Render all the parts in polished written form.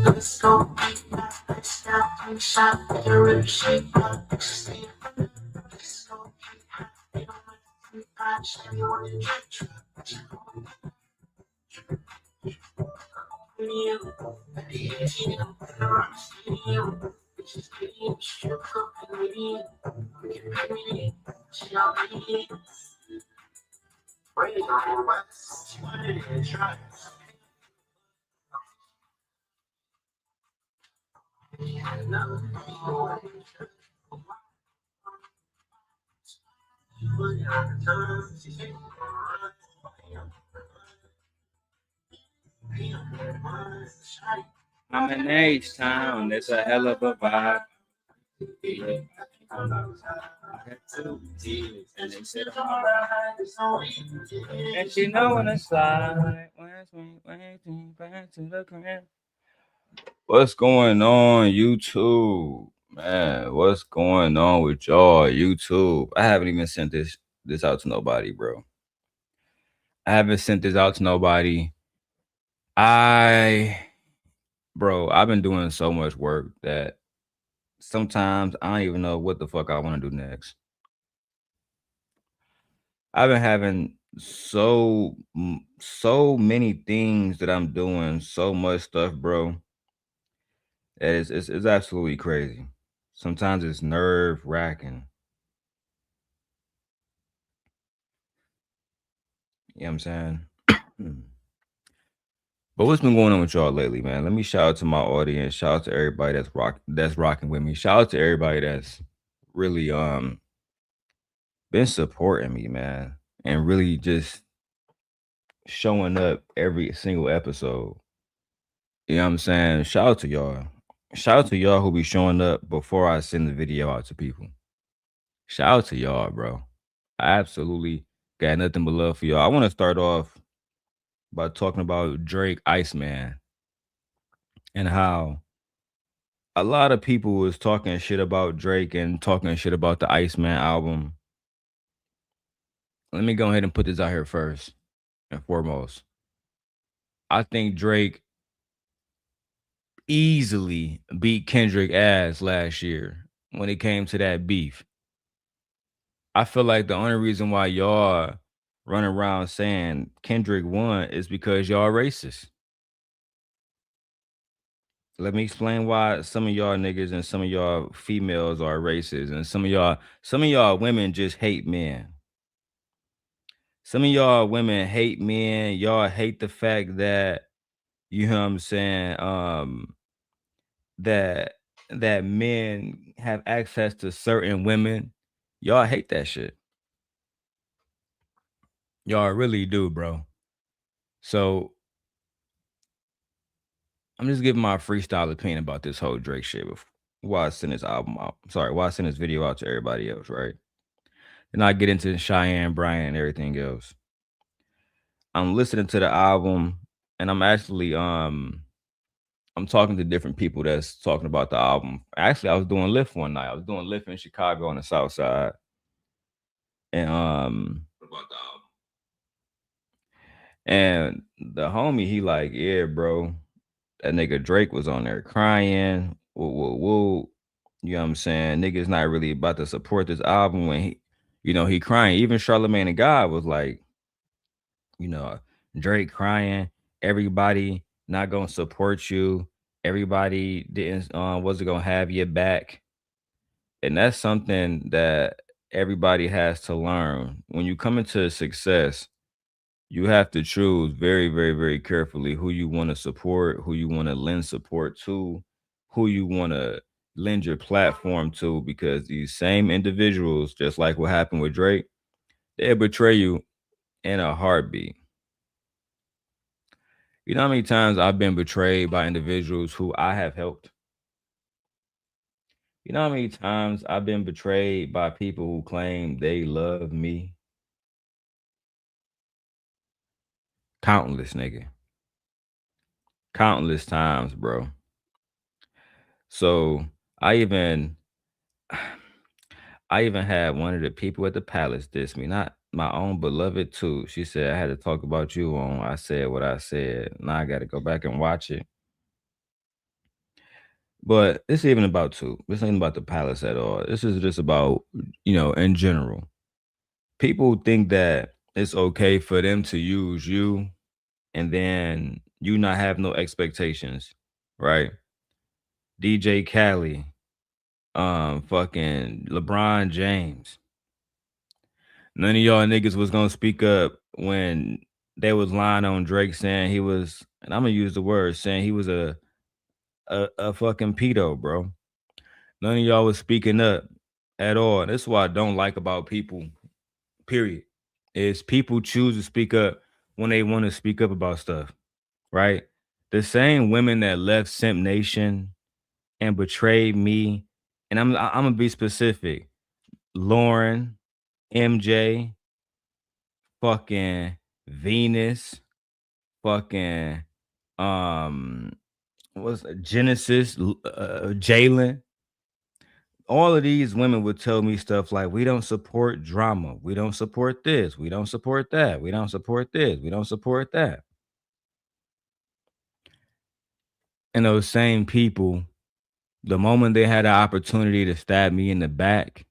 Let's go, let's go, shot, you're in shape, let's go, you don't want to patch, you want to catch, I'm in H-Town, it's a hell of a vibe. And she know when to slide. Back to the crib. What's going on, YouTube? Man, what's going on with y'all, YouTube? I haven't even sent this out to nobody, bro. I haven't sent this out to nobody. I've been doing so much work that sometimes I don't even know what the fuck I want to do next. I've been having so many things that I'm doing, so much stuff, bro. That it's absolutely crazy. Sometimes it's nerve wracking. You know what I'm saying? But what's been going on with y'all lately, man? Let me shout out to my audience. Shout out to everybody that's rocking with me. Shout out to everybody that's really been supporting me, man, and really just showing up every single episode. You know what I'm saying? Shout out to y'all. Shout out to y'all who be showing up before I send the video out to people. Shout out to y'all, bro. I absolutely got nothing but love for y'all. I want to start off by talking about Drake Iceman and how a lot of people was talking shit about Drake and talking shit about the Iceman album. Let me go ahead and put this out here first and foremost. I think Drake easily beat Kendrick ass last year when it came to that beef. I feel like the only reason why y'all run around saying Kendrick won is because y'all racist. Let me explain why some of y'all niggas and some of y'all females are racist and some of y'all women just hate men. Some of y'all women hate men. Y'all hate the fact that, you know what I'm saying, that men have access to certain women. Y'all hate that shit. Y'all really do, bro. So I'm just giving my freestyle opinion about this whole Drake shit while I send this album out. Sorry, while I send this video out to everybody else, right? And I get into Cheyanne Bryant and everything else. I'm listening to the album and I'm actually I'm talking to different people that's talking about the album. Actually, I was doing Lyft one night. I was doing Lyft in Chicago on the South Side. And about the album. And the homie, he like, yeah, bro, that nigga Drake was on there crying. Woo, woo, woo. You know what I'm saying? Niggas not really about to support this album when he crying. Even Charlamagne the God was like, Drake crying. Everybody not gonna support you. Everybody didn't wasn't gonna have your back. And that's something that everybody has to learn. When you come into success, you have to choose very, very, very carefully who you want to support, who you want to lend support to, who you want to lend your platform to, because these same individuals, just like what happened with Drake, they'll betray you in a heartbeat. You know how many times I've been betrayed by individuals who I have helped? You know how many times I've been betrayed by people who claim they love me? Countless, nigga. Countless times, bro. So I even I even had one of the people at the palace diss me, not my own beloved too. She said I had to talk about you on I said what I said. Now I gotta go back and watch it. But it's even about two. This ain't about the palace at all. This is just about, in general. People think that it's okay for them to use you and then you not have no expectations, right? DJ Khaled, fucking LeBron James. None of y'all niggas was gonna speak up when they was lying on Drake saying he was, and I'm gonna use the word, saying he was a fucking pedo, bro. None of y'all was speaking up at all. That's what I don't like about people, period. Is people choose to speak up when they want to speak up about stuff, right? The same women that left Simp Nation and betrayed me, and I'm gonna be specific. Lauren, MJ, fucking Venus, fucking what's Genesis, Jalen. All of these women would tell me stuff like, "We don't support drama. We don't support this. We don't support that. We don't support this. We don't support that." And those same people, the moment they had the opportunity to stab me in the back,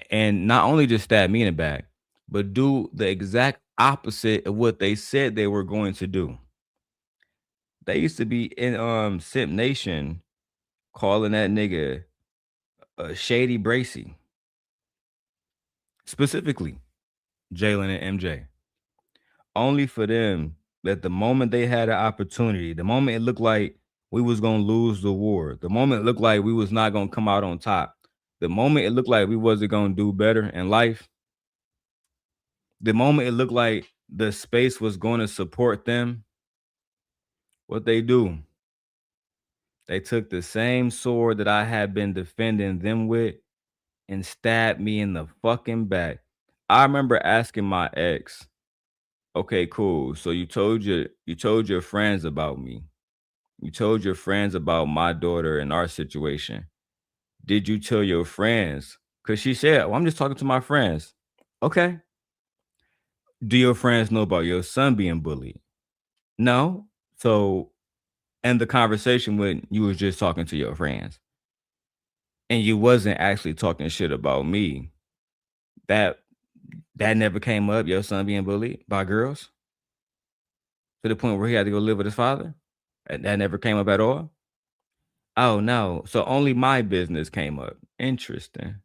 and not only just stab me in the back, but do the exact opposite of what they said they were going to do. They used to be in Simp Nation calling that nigga Shady Bracy, specifically Jalen and MJ. Only for them that the moment they had an opportunity, the moment it looked like we was gonna lose the war, the moment it looked like we was not gonna come out on top, the moment it looked like we wasn't gonna do better in life, the moment it looked like the space was going to support them, what they do, they took the same sword that I had been defending them with and stabbed me in the fucking back. I remember asking my ex, "Okay, cool. So you told your friends about me. You told your friends about my daughter and our situation. Did you tell your friends?" Cuz she said, "Well, I'm just talking to my friends." Okay. Do your friends know about your son being bullied? No. So, and the conversation when you was just talking to your friends and you wasn't actually talking shit about me, that that never came up, your son being bullied by girls to the point where he had to go live with his father? And that never came up at all? Oh, no. So only my business came up. Interesting.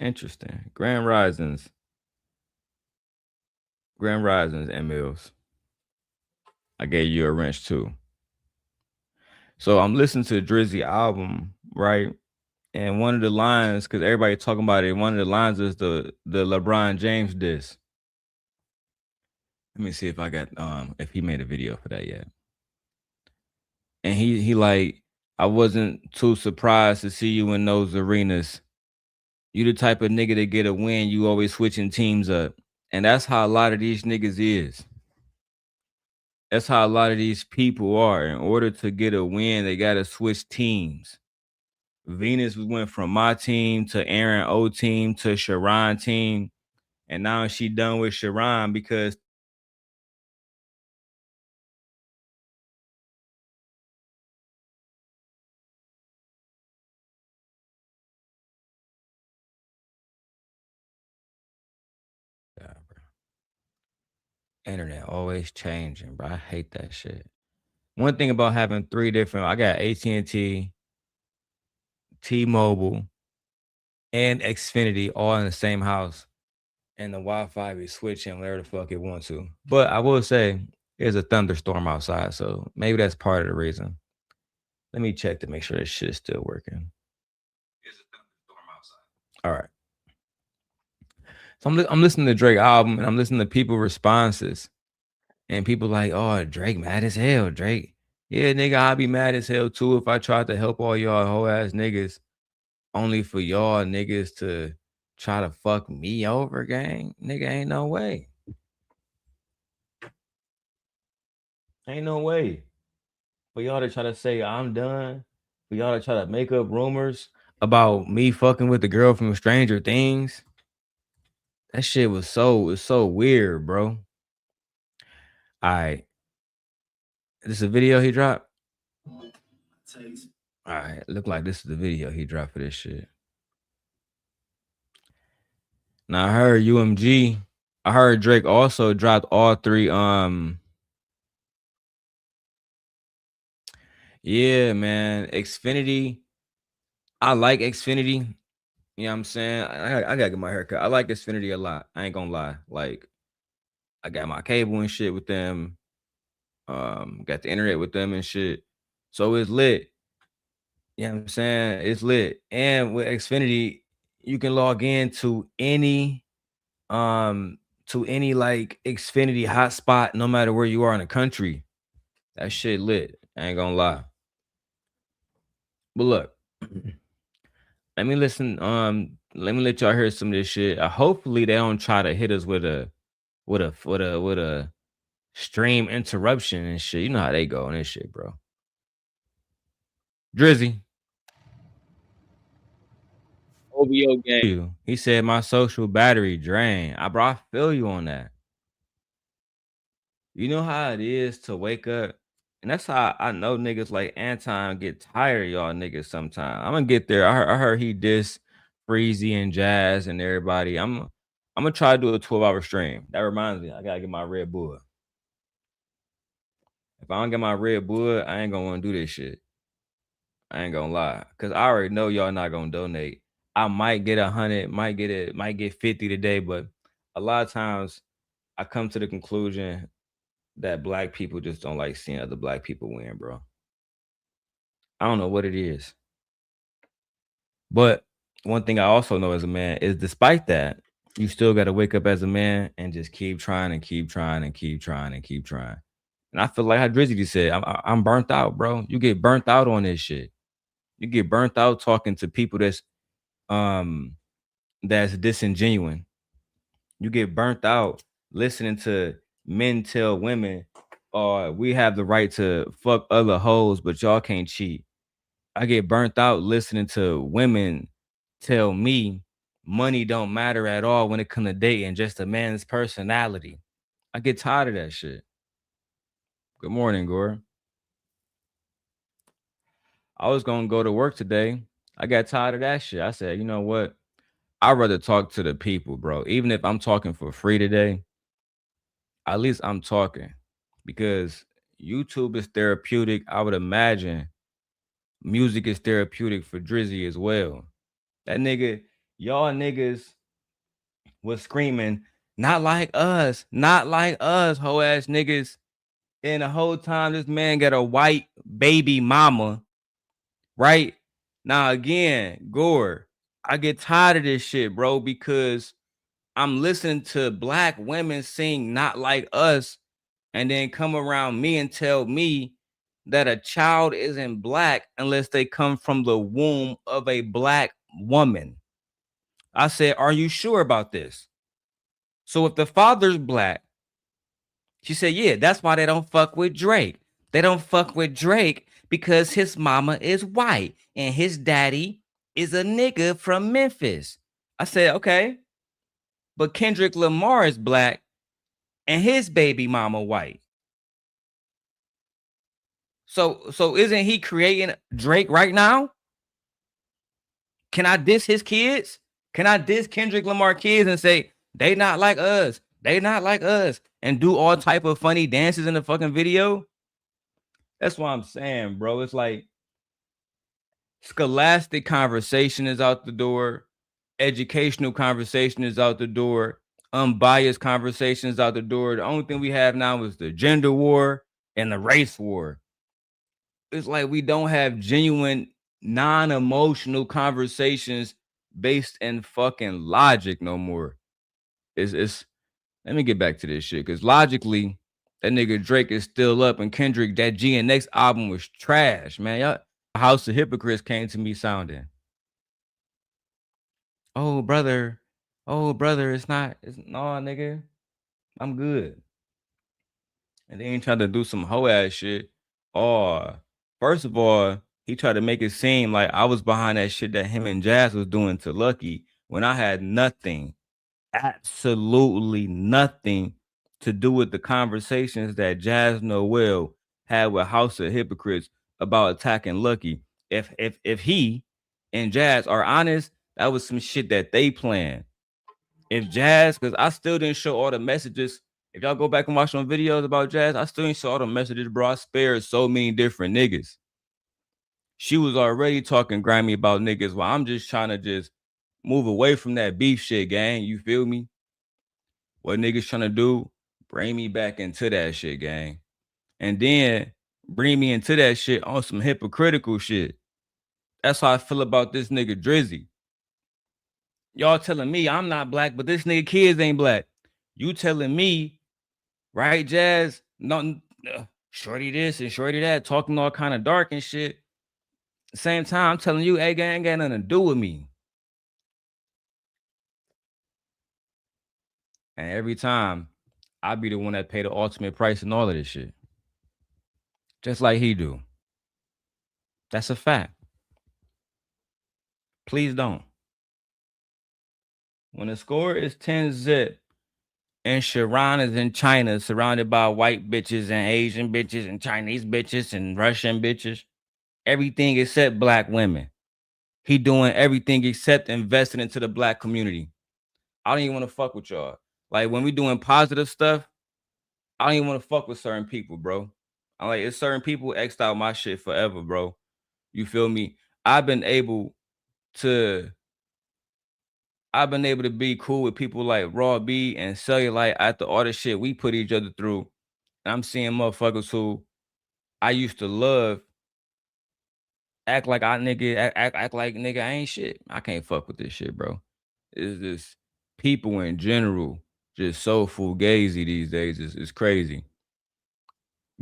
Interesting. Grand Risings, and Mills. I gave you a wrench too. So I'm listening to the Drizzy album, right? And one of the lines, because everybody talking about it, one of the lines is the LeBron James diss. Let me see if I got if he made a video for that yet. And he like, "I wasn't too surprised to see you in those arenas. You the type of nigga to get a win, you always switching teams up." And that's how a lot of these niggas is. That's how a lot of these people are. In order to get a win, they gotta switch teams. Venus went from my team to Aaron O team to Sharon team, and now she done with Sharon because yeah, bro. Internet always changing, bro. I hate that shit. One thing about having three different, I got AT&T, T-Mobile, and Xfinity all in the same house, and the Wi-Fi be switching wherever the fuck it wants to. But I will say, there's a thunderstorm outside, so maybe that's part of the reason. Let me check to make sure this shit is still working. There's a thunderstorm outside. All right. So I'm listening to Drake album and I'm listening to people responses, and people like, "Oh, Drake mad as hell, Drake." Yeah, nigga, I'd be mad as hell too if I tried to help all y'all whole ass niggas, only for y'all niggas to Try to fuck me over, gang? Nigga, ain't no way. Ain't no way. For y'all to try to say I'm done, for y'all to try to make up rumors about me fucking with the girl from Stranger Things, that shit was so weird, bro. Alright. This a video he dropped? Alright, look like this is the video he dropped for this shit. Now I heard UMG. I heard Drake also dropped all three. Yeah, man. Xfinity. I like Xfinity. You know what I'm saying? I gotta get my haircut. I like Xfinity a lot. I ain't gonna lie. Like, I got my cable and shit with them. Got the internet with them and shit. So it's lit. You know what I'm saying? It's lit. And with Xfinity, you can log in to any like Xfinity hotspot no matter where you are in the country. That shit lit. I ain't gonna lie. But look, let me listen. Let me let y'all hear some of this shit. Hopefully they don't try to hit us with a stream interruption and shit. You know how they go on this shit, bro. Drizzy. OVO game. He said my social battery drained. Bro, I feel you on that. You know how it is to wake up, and that's how I know niggas like Anton get tired, of y'all niggas. Sometimes I'm gonna get there. I heard he diss Freezy and Jazz and everybody. I'm gonna try to do a 12-hour stream. That reminds me, I gotta get my Red Bull. If I don't get my Red Bull, I ain't gonna want to do this shit. I ain't gonna lie, cause I already know y'all not gonna donate. I might get 100, might get 50 today, but a lot of times I come to the conclusion that black people just don't like seeing other black people win, bro. I don't know what it is. But one thing I also know as a man is despite that, you still got to wake up as a man and just keep trying and keep trying and keep trying and keep trying. And I feel like how Drizzy just said, I'm burnt out, bro. You get burnt out on this shit. You get burnt out talking to people um that's disingenuous. You get burnt out listening to men tell women, we have the right to fuck other hoes, but y'all can't cheat. I get burnt out listening to women tell me money don't matter at all when it comes to dating, just a man's personality. I get tired of that shit. Good morning, Gore. I was gonna go to work today. I got tired of that shit. I said, you know what? I'd rather talk to the people, bro. Even if I'm talking for free today, at least I'm talking because YouTube is therapeutic. I would imagine music is therapeutic for Drizzy as well. That nigga, y'all niggas was screaming, not like us, hoe ass niggas. And the whole time this man got a white baby mama, right? Now again, Gore, I get tired of this shit, bro, because I'm listening to black women sing not like us and then come around me and tell me that a child isn't black unless they come from the womb of a black woman. I said, are you sure about this? So if the father's black, she said, yeah, that's why they don't fuck with Drake. They don't fuck with Drake because his mama is white and his daddy is a nigga from Memphis. I said, okay, but Kendrick Lamar is black and his baby mama white. So isn't he creating Drake right now? Can I diss his kids? Can I diss Kendrick Lamar kids and say they not like us? They not like us and do all type of funny dances in the fucking video? That's what I'm saying, bro. It's like scholastic conversation is out the door. Educational conversation is out the door. Unbiased conversation is out the door. The only thing we have now is the gender war and the race war. It's like we don't have genuine, non-emotional conversations based in fucking logic no more. It's let me get back to this shit because logically, that nigga Drake is still up, and Kendrick, that GNX album was trash, man. Y'all, House of Hypocrites came to me sounding. Oh, brother, Oh, brother, it's not. It's no, nigga. I'm good. And then he tried to do some hoe ass shit. Oh, first of all, he tried to make it seem like I was behind that shit that him and Jazz was doing to Lucky when I had nothing, absolutely nothing to do with the conversations that Jazz Noel had with House of Hypocrites about attacking Lucky. If he and Jazz are honest, that was some shit that they planned. If Jazz, because I still didn't show all the messages. If y'all go back and watch some videos about Jazz, I still didn't show all the messages, bro. I spared so many different niggas. She was already talking grimy about niggas while I'm just trying to just move away from that beef shit, gang. You feel me? What niggas trying to do? Bring me back into that shit, gang. And then bring me into that shit on some hypocritical shit. That's how I feel about this nigga Drizzy. Y'all telling me I'm not black, but this nigga kids ain't black. You telling me, right, Jazz? No, shorty this and shorty that, talking all kind of dark and shit. Same time, I'm telling you, hey, gang, ain't got nothing to do with me. And every time, I be the one that pay the ultimate price and all of this shit. Just like he do. That's a fact. Please don't. When the score is 10-zip and Sharon is in China surrounded by white bitches and Asian bitches and Chinese bitches and Russian bitches, everything except black women. He doing everything except investing into the black community. I don't even want to fuck with y'all. Like when we doing positive stuff, I don't even want to fuck with certain people, bro. I'm like, it's certain people X'd out my shit forever, bro. You feel me? I've been able to I've been able to be cool with people like Raw B and Cellulite after all the shit we put each other through. And I'm seeing motherfuckers who I used to love act like act like nigga I ain't shit. I can't fuck with this shit, bro. It's just people in general just so fugazi these days. It's crazy.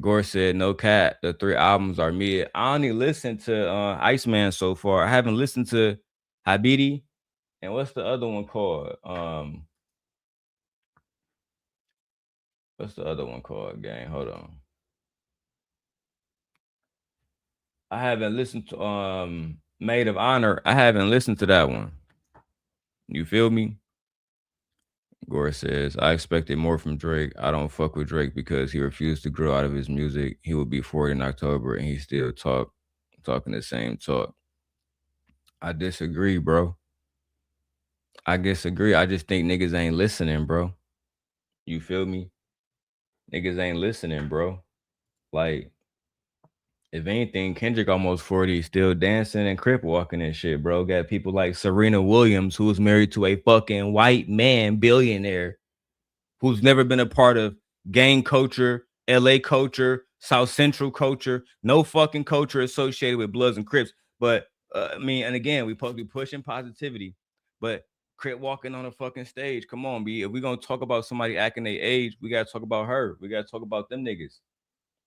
Gore said, "No cat. The 3 albums are mid." I only listened to Iceman so far. I haven't listened to Habidi. And what's the other one called? What's the other one called, gang? Hold on. I haven't listened to Maid of Honor. I haven't listened to that one. You feel me? Gore says, I expected more from Drake. I don't fuck with Drake because he refused to grow out of his music. He will be 40 in October and he still talking the same talk. I disagree, bro. I disagree. I just think niggas ain't listening, bro. You feel me? Niggas ain't listening, bro. Like, if anything, Kendrick almost 40, still dancing and crip walking and shit, bro. Got people like Serena Williams, who's married to a fucking white man billionaire, who's never been a part of gang culture, LA culture, South Central culture, no fucking culture associated with Bloods and Crips. But I mean, and again, we supposed to be pushing positivity, but Crip walking on a fucking stage. Come on, B. If we gonna talk about somebody acting their age, we gotta talk about her. We gotta talk about them niggas.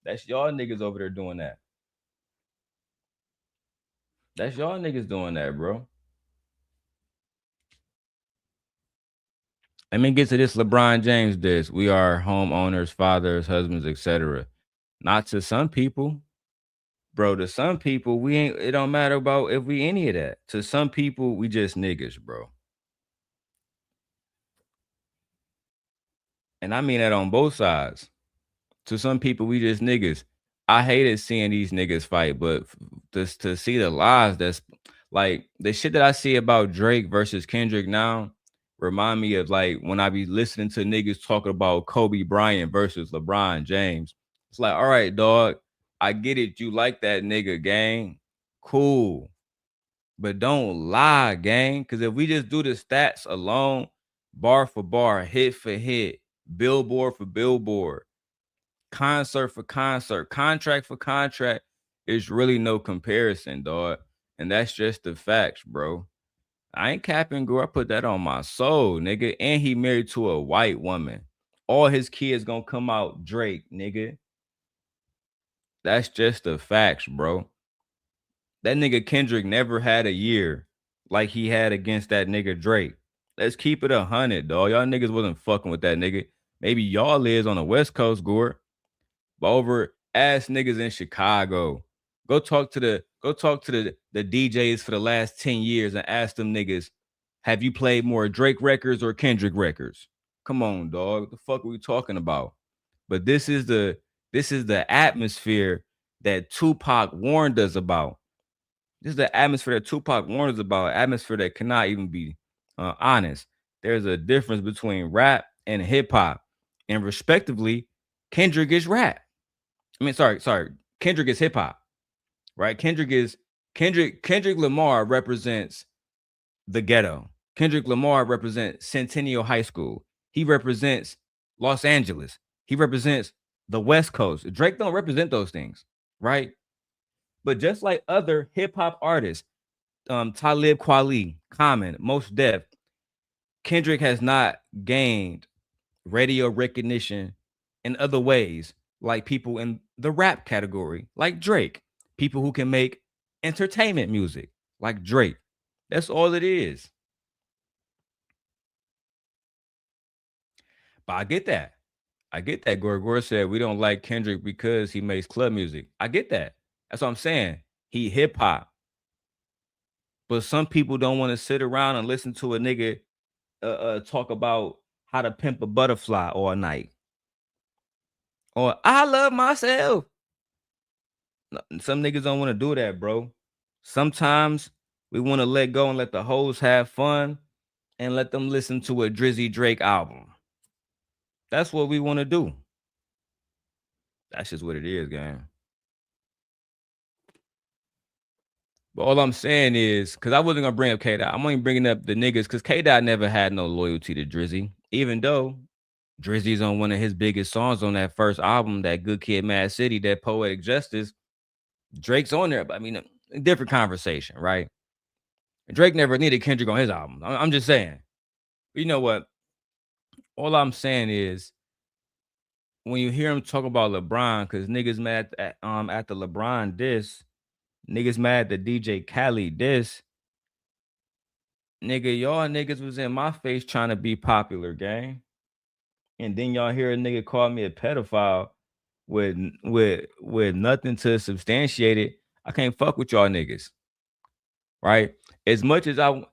That's y'all niggas over there doing that. That's y'all niggas doing that, bro. Let me get to this LeBron James this. We are homeowners, fathers, husbands, etc. Not to some people. Bro, to some people, we ain't it don't matter about if we any of that. To some people, we just niggas, bro. And I mean that on both sides. To some people, we just niggas. I hated seeing these niggas fight, but just to see the lies that's like the shit that I see about Drake versus Kendrick now remind me of like when I be listening to niggas talking about Kobe Bryant versus LeBron James. It's like, all right, dog, I get it. You like that nigga, gang. Cool. But don't lie, gang. Because if we just do the stats alone, bar for bar, hit for hit, billboard for billboard, concert for concert, contract for contract, it's really no comparison, dog. And that's just the facts, bro. I ain't capping, girl. I put that on my soul, nigga. And he married to a white woman. All his kids gonna come out Drake, nigga. That's just the facts, bro. That nigga Kendrick never had a year like he had against that nigga Drake. Let's keep it 100, dog. Y'all niggas wasn't fucking with that nigga. Maybe y'all is on the West Coast, Gore. But over ass niggas in Chicago. Go talk to the DJs for the last 10 years and ask them niggas, have you played more Drake records or Kendrick records? Come on, dog. What the fuck are we talking about? But this is the atmosphere that Tupac warned us about. This is the atmosphere that Tupac warned us about. Atmosphere that cannot even be honest. There's a difference between rap and hip hop, and respectively, Kendrick is rap. I mean, sorry. Kendrick is hip hop, right? Kendrick Lamar represents the ghetto. Kendrick Lamar represents Centennial High School. He represents Los Angeles. He represents the West Coast. Drake don't represent those things, right? But just like other hip hop artists, Talib Kweli, Common, Most Def, Kendrick has not gained radio recognition in other ways, like people in the rap category, like Drake, people who can make entertainment music, like Drake. That's all it is. But I get that. I get that. Gore said we don't like Kendrick because he makes club music. I get that. That's what I'm saying. He hip hop. But some people don't want to sit around and listen to a nigga talk about how to pimp a butterfly all night. Or I love myself. Some niggas don't want to do that, bro. Sometimes we want to let go and let the hoes have fun and let them listen to a Drizzy Drake album. That's what we want to do. That's just what it is, gang. But all I'm saying is, because I wasn't gonna bring up K Dot, I'm only bringing up the niggas because K Dot never had no loyalty to Drizzy, even though Drizzy's on one of his biggest songs on that first album, that Good Kid, Mad City, that Poetic Justice. Drake's on there, but I mean, a different conversation, right? Drake never needed Kendrick on his album. I'm just saying. You know what? All I'm saying is, when you hear him talk about LeBron, because niggas mad at the LeBron diss, niggas mad at the DJ Khaled diss. Nigga, y'all niggas was in my face trying to be popular, gang. And then y'all hear a nigga call me a pedophile with nothing to substantiate it. I can't fuck with y'all niggas. Right? As much as I'm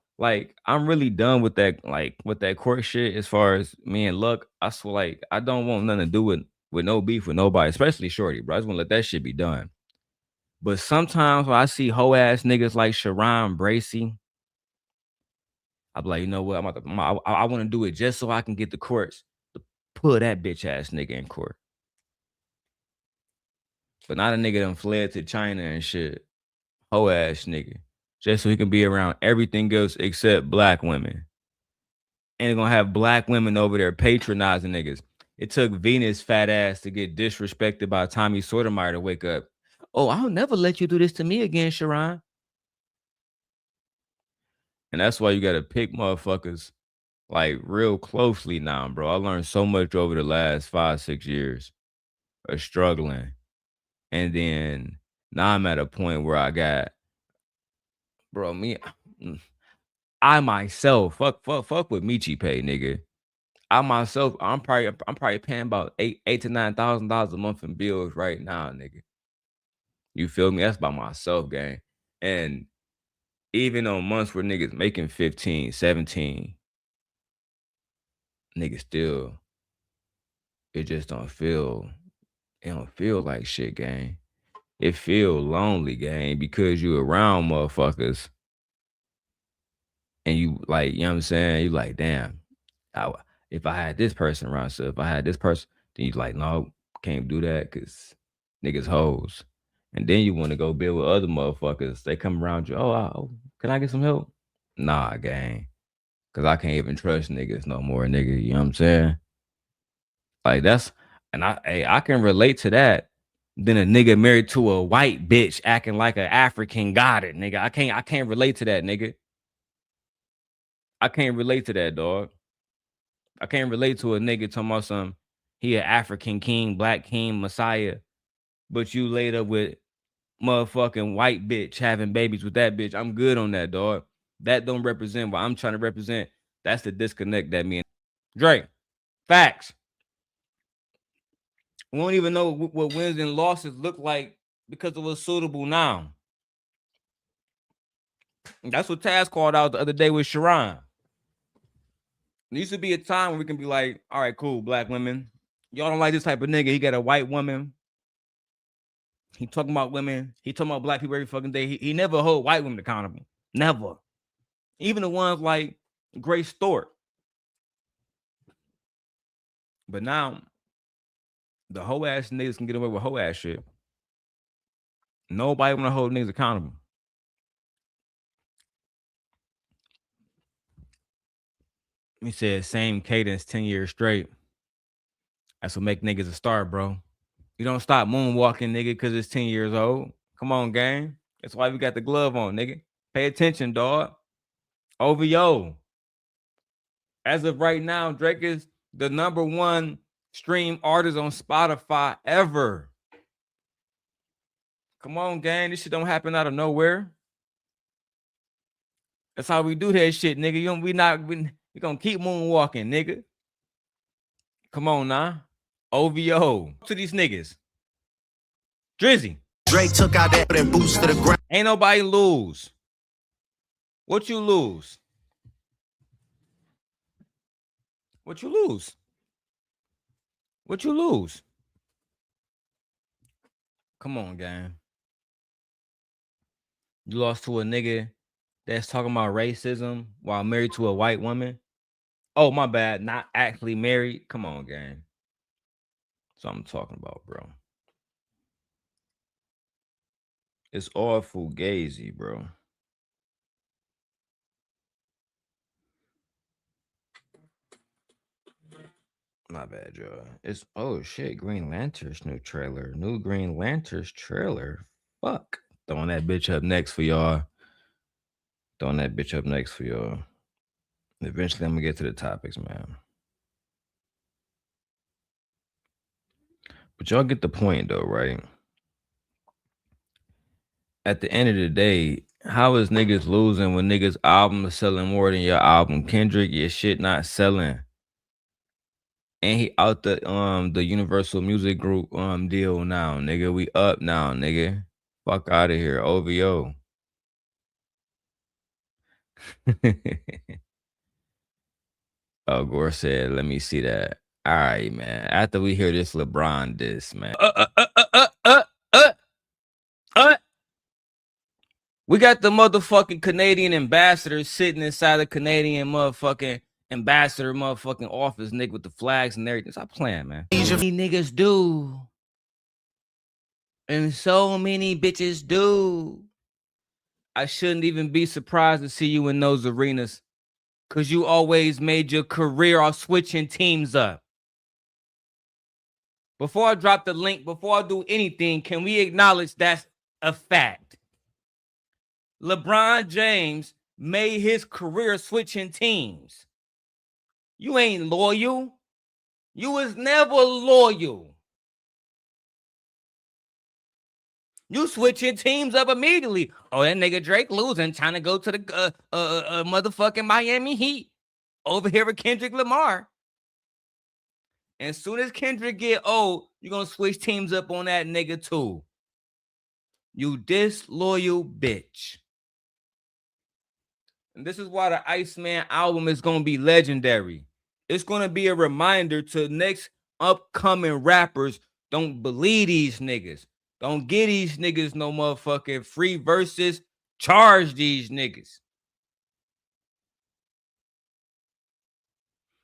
really done with that, like with that court shit as far as me and Luck. I swear, like, I don't want nothing to do with no beef with nobody, especially Shorty, bro. I just want to let that shit be done. But sometimes when I see hoe ass niggas like Cheyanne Bryant, I be like, you know what? I want to do it just so I can get the courts to put that bitch ass nigga in court. But not a nigga done fled to China and shit. Hoe ass nigga. Just so he can be around everything else except black women. And they're gonna have black women over there patronizing niggas. It took Venus fat ass to get disrespected by Tommy Sotomayor to wake up. Oh, I'll never let you do this to me again, Sharon. And that's why you gotta pick motherfuckers like real closely now, bro. I learned so much over the last 5-6 years of struggling. And then now I'm at a point where I got, bro, I myself, fuck with Michi pay, nigga. I myself, I'm probably paying about eight to $9,000 a month in bills right now, nigga. You feel me? That's by myself, gang. And even on months where niggas making 15, 17, niggas still, it just don't feel, it don't feel like shit, gang. It feel lonely, gang, because you around motherfuckers and you like, you know what I'm saying? You like, damn, if I had this person around, so if I had this person, then you like, no, can't do that because niggas hoes. And then you want to go build with other motherfuckers. They come around you, can I get some help? Nah, gang. Cause I can't even trust niggas no more, nigga. You know what I'm saying? Like and I can relate to that. Then a nigga married to a white bitch acting like an African got it, nigga. I can't relate to that, nigga. I can't relate to that, dog. I can't relate to a nigga talking about some, he an African king, black king, messiah, but you laid up with motherfucking white bitch having babies with that bitch. I'm good on that, dog. That don't represent what I'm trying to represent. That's the disconnect that me and Drake. Facts. We don't even know what wins and losses look like because of what's suitable now. That's what Taz called out the other day with Sharon. There used to be a time where we can be like, all right, cool, black women. Y'all don't like this type of nigga. He got a white woman. He talking about women. He talking about black people every fucking day. He never hold white women accountable. Never. Even the ones like Grace Stewart. But now, the hoe ass niggas can get away with hoe ass shit. Nobody want to hold niggas accountable. He said same cadence 10 years straight. That's what make niggas a star, bro. You don't stop moonwalking, nigga, because it's 10 years old. Come on, gang. That's why we got the glove on, nigga. Pay attention, dog. OVO. As of right now, Drake is the #1 stream artist on Spotify ever. Come on, gang. This shit don't happen out of nowhere. That's how we do that shit, nigga. We gonna keep moonwalking, nigga. Come on now. OVO. To these niggas. Drizzy. Drake took out that and boost to the ground. Ain't nobody lose. What you lose? What you lose? What you lose? Come on, gang. You lost to a nigga that's talking about racism while married to a white woman. Oh, my bad. Not actually married. Come on, gang. That's what I'm talking about, bro. It's all fugazi, bro. My bad, y'all. It's oh shit, Green Lantern's new trailer. New Green Lantern's trailer. Fuck. Throwing that bitch up next for y'all. Eventually, I'm gonna get to the topics, man. But y'all get the point, though, right? At the end of the day, how is niggas losing when niggas' album is selling more than your album? Kendrick, your shit not selling. And he out the Universal Music Group deal now, nigga. We up now, nigga. Fuck out of here, OVO. Oh, Gore said, let me see that. All right, man. After we hear this LeBron diss, man. We got the motherfucking Canadian ambassador sitting inside the Canadian motherfucking ambassador motherfucking office, nigga, with the flags and everything. Stop playing, man. Many niggas do. And so many bitches do. I shouldn't even be surprised to see you in those arenas, because you always made your career off switching teams up. Before I drop the link, before I do anything, can we acknowledge that's a fact? LeBron James made his career switching teams. You ain't loyal. You was never loyal. You switching teams up immediately. Oh, that nigga Drake losing, trying to go to the motherfucking Miami Heat over here with Kendrick Lamar. And as soon as Kendrick get old, you're going to switch teams up on that nigga too. You disloyal bitch. And this is why the Iceman album is going to be legendary. It's going to be a reminder to next upcoming rappers, don't believe these niggas. Don't get these niggas no motherfucking free verses. Charge these niggas.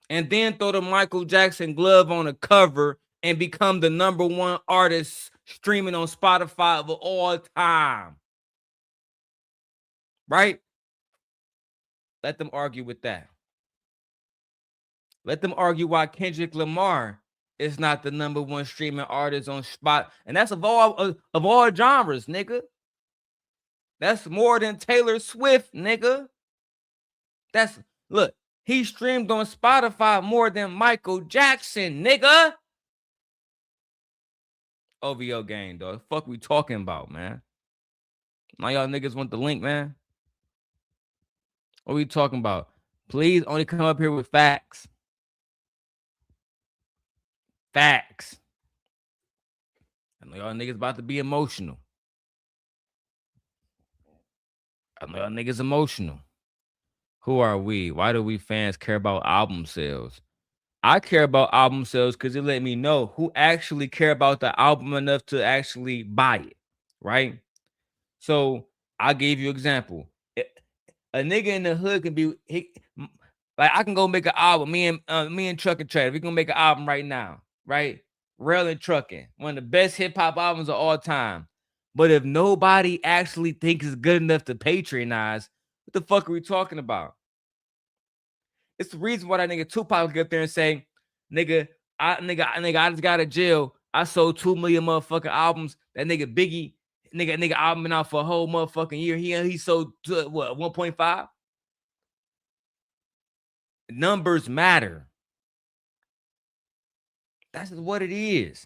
And then throw the Michael Jackson glove on the cover and become the #1 artist streaming on Spotify of all time. Right? Let them argue with that. Let them argue why Kendrick Lamar is not the #1 streaming artist on Spot. And that's of all genres, nigga. That's more than Taylor Swift, nigga. Look, he streamed on Spotify more than Michael Jackson, nigga. OVO game, dog. Fuck we talking about, man? Now y'all niggas want the link, man. What we talking about? Please only come up here with facts. Facts. I know y'all niggas about to be emotional. I know y'all niggas emotional. Who are we? Why do we fans care about album sales? I care about album sales because it let me know who actually care about the album enough to actually buy it, right? So I gave you example. A nigga in the hood can be like I can go make an album. Me and Truck and Trade. We gonna make an album right now, right? Rail and Trucking, one of the best hip hop albums of all time. But if nobody actually thinks it's good enough to patronize, what the fuck are we talking about? It's the reason why that nigga Tupac get up there and say, I just got out of jail. I sold 2 million motherfucking albums. That nigga Biggie, nigga album been out for a whole motherfucking year. He sold what 1.5? Numbers matter. That's what it is.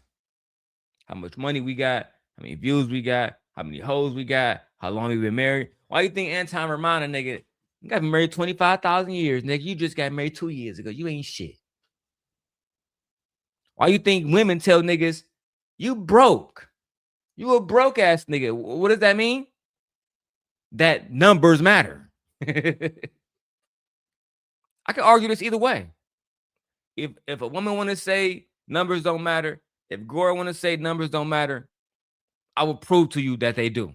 How much money we got, how many views we got, how many hoes we got, how long we been married. Why you think Anton remind a nigga, you got married 25,000 years, nigga? You just got married 2 years ago. You ain't shit. Why you think women tell niggas, you broke? You a broke ass nigga. What does that mean? That numbers matter. I can argue this either way. If a woman want to say numbers don't matter, if Gore want to say numbers don't matter, I will prove to you that they do.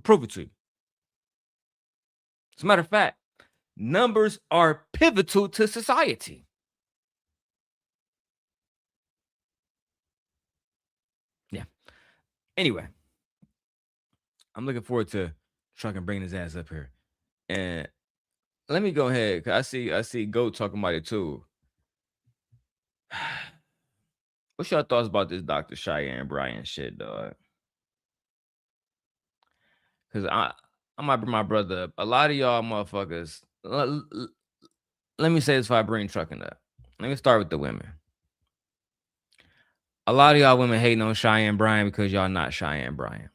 Prove it to you. As a matter of fact, numbers are pivotal to society. Yeah. Anyway, I'm looking forward to Truck and bringing his ass up here. And let me go ahead, cause I see Goat talking about it too. What's your thoughts about this Dr. Cheyanne Bryant shit, dog? Cause I might bring my brother up. A lot of y'all motherfuckers. Let me say this before I bring Trucking up. Let me start with the women. A lot of y'all women hating on Cheyanne Bryant because y'all not Cheyanne Bryant.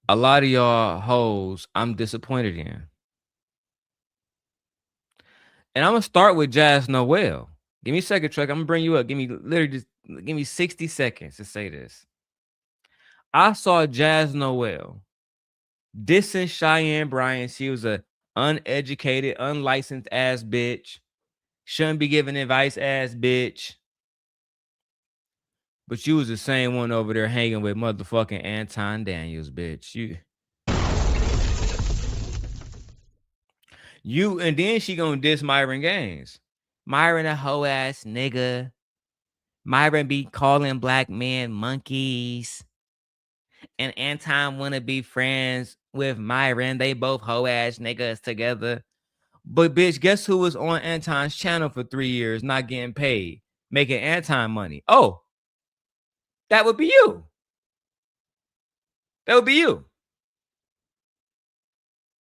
A lot of y'all hoes I'm disappointed in. And I'm gonna start with Jazz Noel. Give me a second, Truck. I'm gonna bring you up. Give me 60 seconds to say this. I saw Jazz Noel dissing Cheyanne Bryant. She was a uneducated, unlicensed ass bitch. Shouldn't be giving advice ass bitch. But you was the same one over there hanging with motherfucking Anton Daniels, bitch. You and then she gonna diss Myron Gaines. Myron a hoe ass nigga. Myron be calling black men monkeys. And Anton wanna be friends with Myron. They both hoe ass niggas together. But bitch, guess who was on Anton's channel for 3 years, not getting paid, making Anton money? Oh, that would be you. That would be you.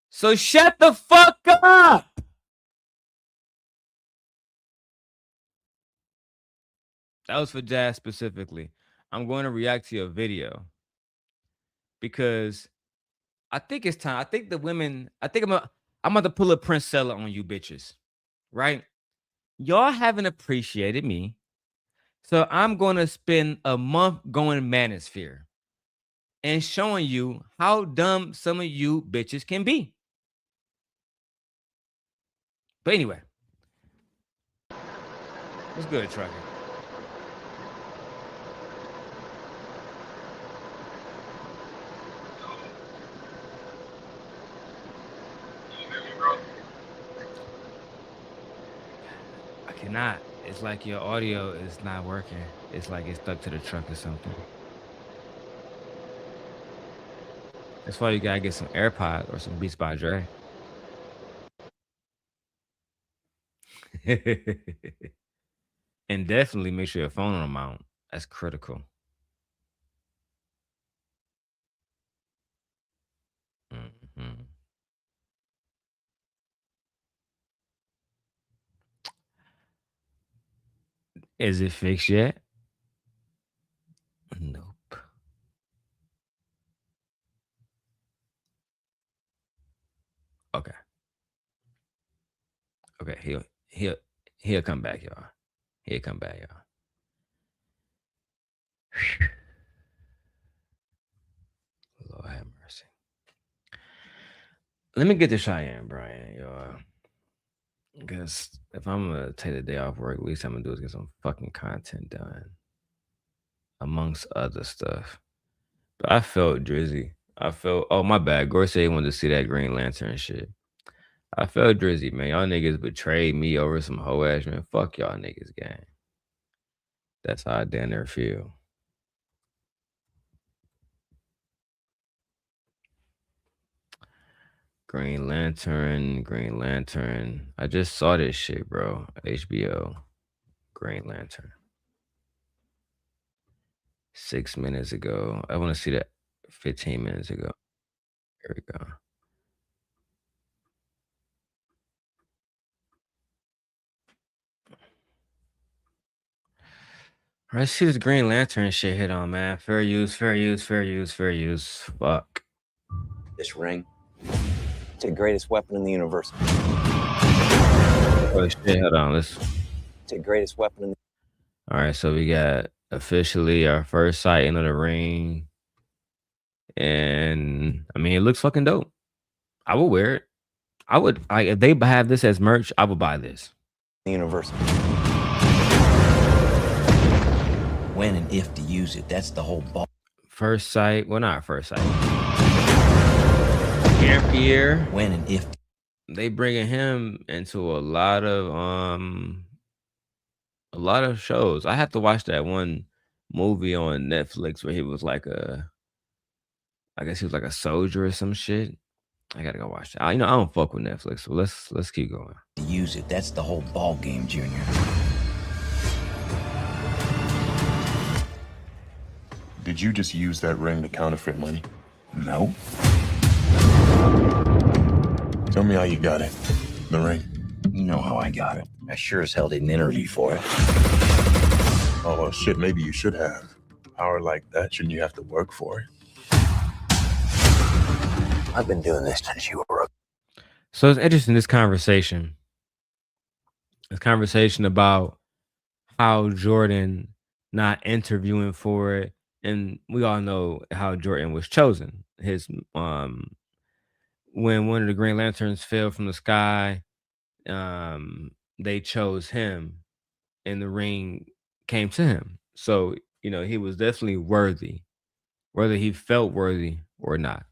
So shut the fuck up. That was for Jazz specifically. I'm going to react to your video because I think it's time. I think the women, I'm about to pull a Prince Seller on you bitches, right? Y'all haven't appreciated me. So I'm going to spend a month going manosphere and showing you how dumb some of you bitches can be. But anyway, what's good, Trucker? I cannot. It's like your audio is not working. It's like it's stuck to the truck or something. That's why you gotta get some AirPods or some Beats by Dre. And definitely make sure your phone on mount. That's critical. Mhm. Is it fixed yet? Nope. Okay. Okay, he'll come back, y'all. He'll come back, y'all. Lord have mercy. Let me get to Cheyanne Bryant, y'all. Because if I'm gonna take the day off work, at least I'm gonna do is get some fucking content done, amongst other stuff. But I felt Drizzy. I felt. Oh my bad. Gore said he wanted to see that Green Lantern shit. I felt Drizzy, man. Y'all niggas betrayed me over some hoe ass, man. Fuck y'all niggas, gang. That's how I damn near feel. Green Lantern. I just saw this shit, bro. HBO. Green Lantern. 6 minutes ago. I want to see that 15 minutes ago. Here we go. All right, see this Green Lantern shit hit on, man. Fair use. Fuck. This ring. It's the greatest weapon in the universe. Oh shit, hold on. It's the greatest weapon in the All right, so we got officially our first sighting of the ring. And I mean, it looks fucking dope. I would wear it. I would, like, if they have this as merch, I would buy this. universe. When and if to use it, that's the whole ball. First sight, well, not first sight. Pierre. When and if they bringing him into a lot of shows. I have to watch that one movie on Netflix where he was like I guess he was like a soldier or some shit. I gotta go watch that. I don't fuck with Netflix, so let's keep going. To use it, that's the whole ball game, Junior. Did you just use that ring to counterfeit money? No. Tell me how you got it. The ring. You know how I got it. I sure as hell didn't interview for it. Oh, well, shit, maybe you should have. Power like that, shouldn't you have to work for it? I've been doing this since you were a... So it's interesting, this conversation. This conversation about how Jordan not interviewing for it. And we all know how Jordan was chosen. His when one of the Green Lanterns fell from the sky, they chose him and the ring came to him. So, he was definitely worthy, whether he felt worthy or not.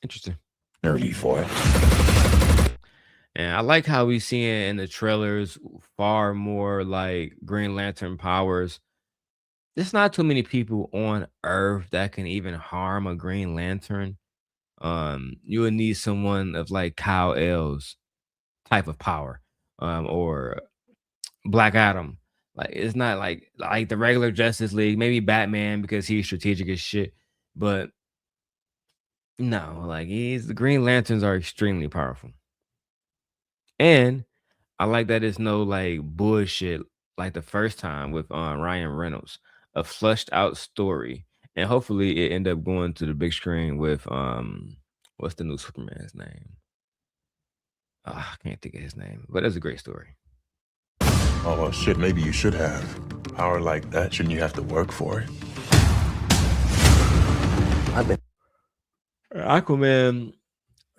Interesting. Interview for it. And I like how we see it in the trailers far more like Green Lantern powers. There's not too many people on Earth that can even harm a Green Lantern. You would need someone of like Kal-El's type of power, or Black Adam. Like, it's not like the regular Justice League, maybe Batman because he's strategic as shit. But no, like the Green Lanterns are extremely powerful. And I like that it's no like bullshit like the first time with Ryan Reynolds, a flushed out story. And hopefully it end up going to the big screen with what's the new Superman's name? I can't think of his name, but it's a great story. Oh, well, shit, maybe you should have. Power like that, shouldn't you have to work for it? I've been... Aquaman,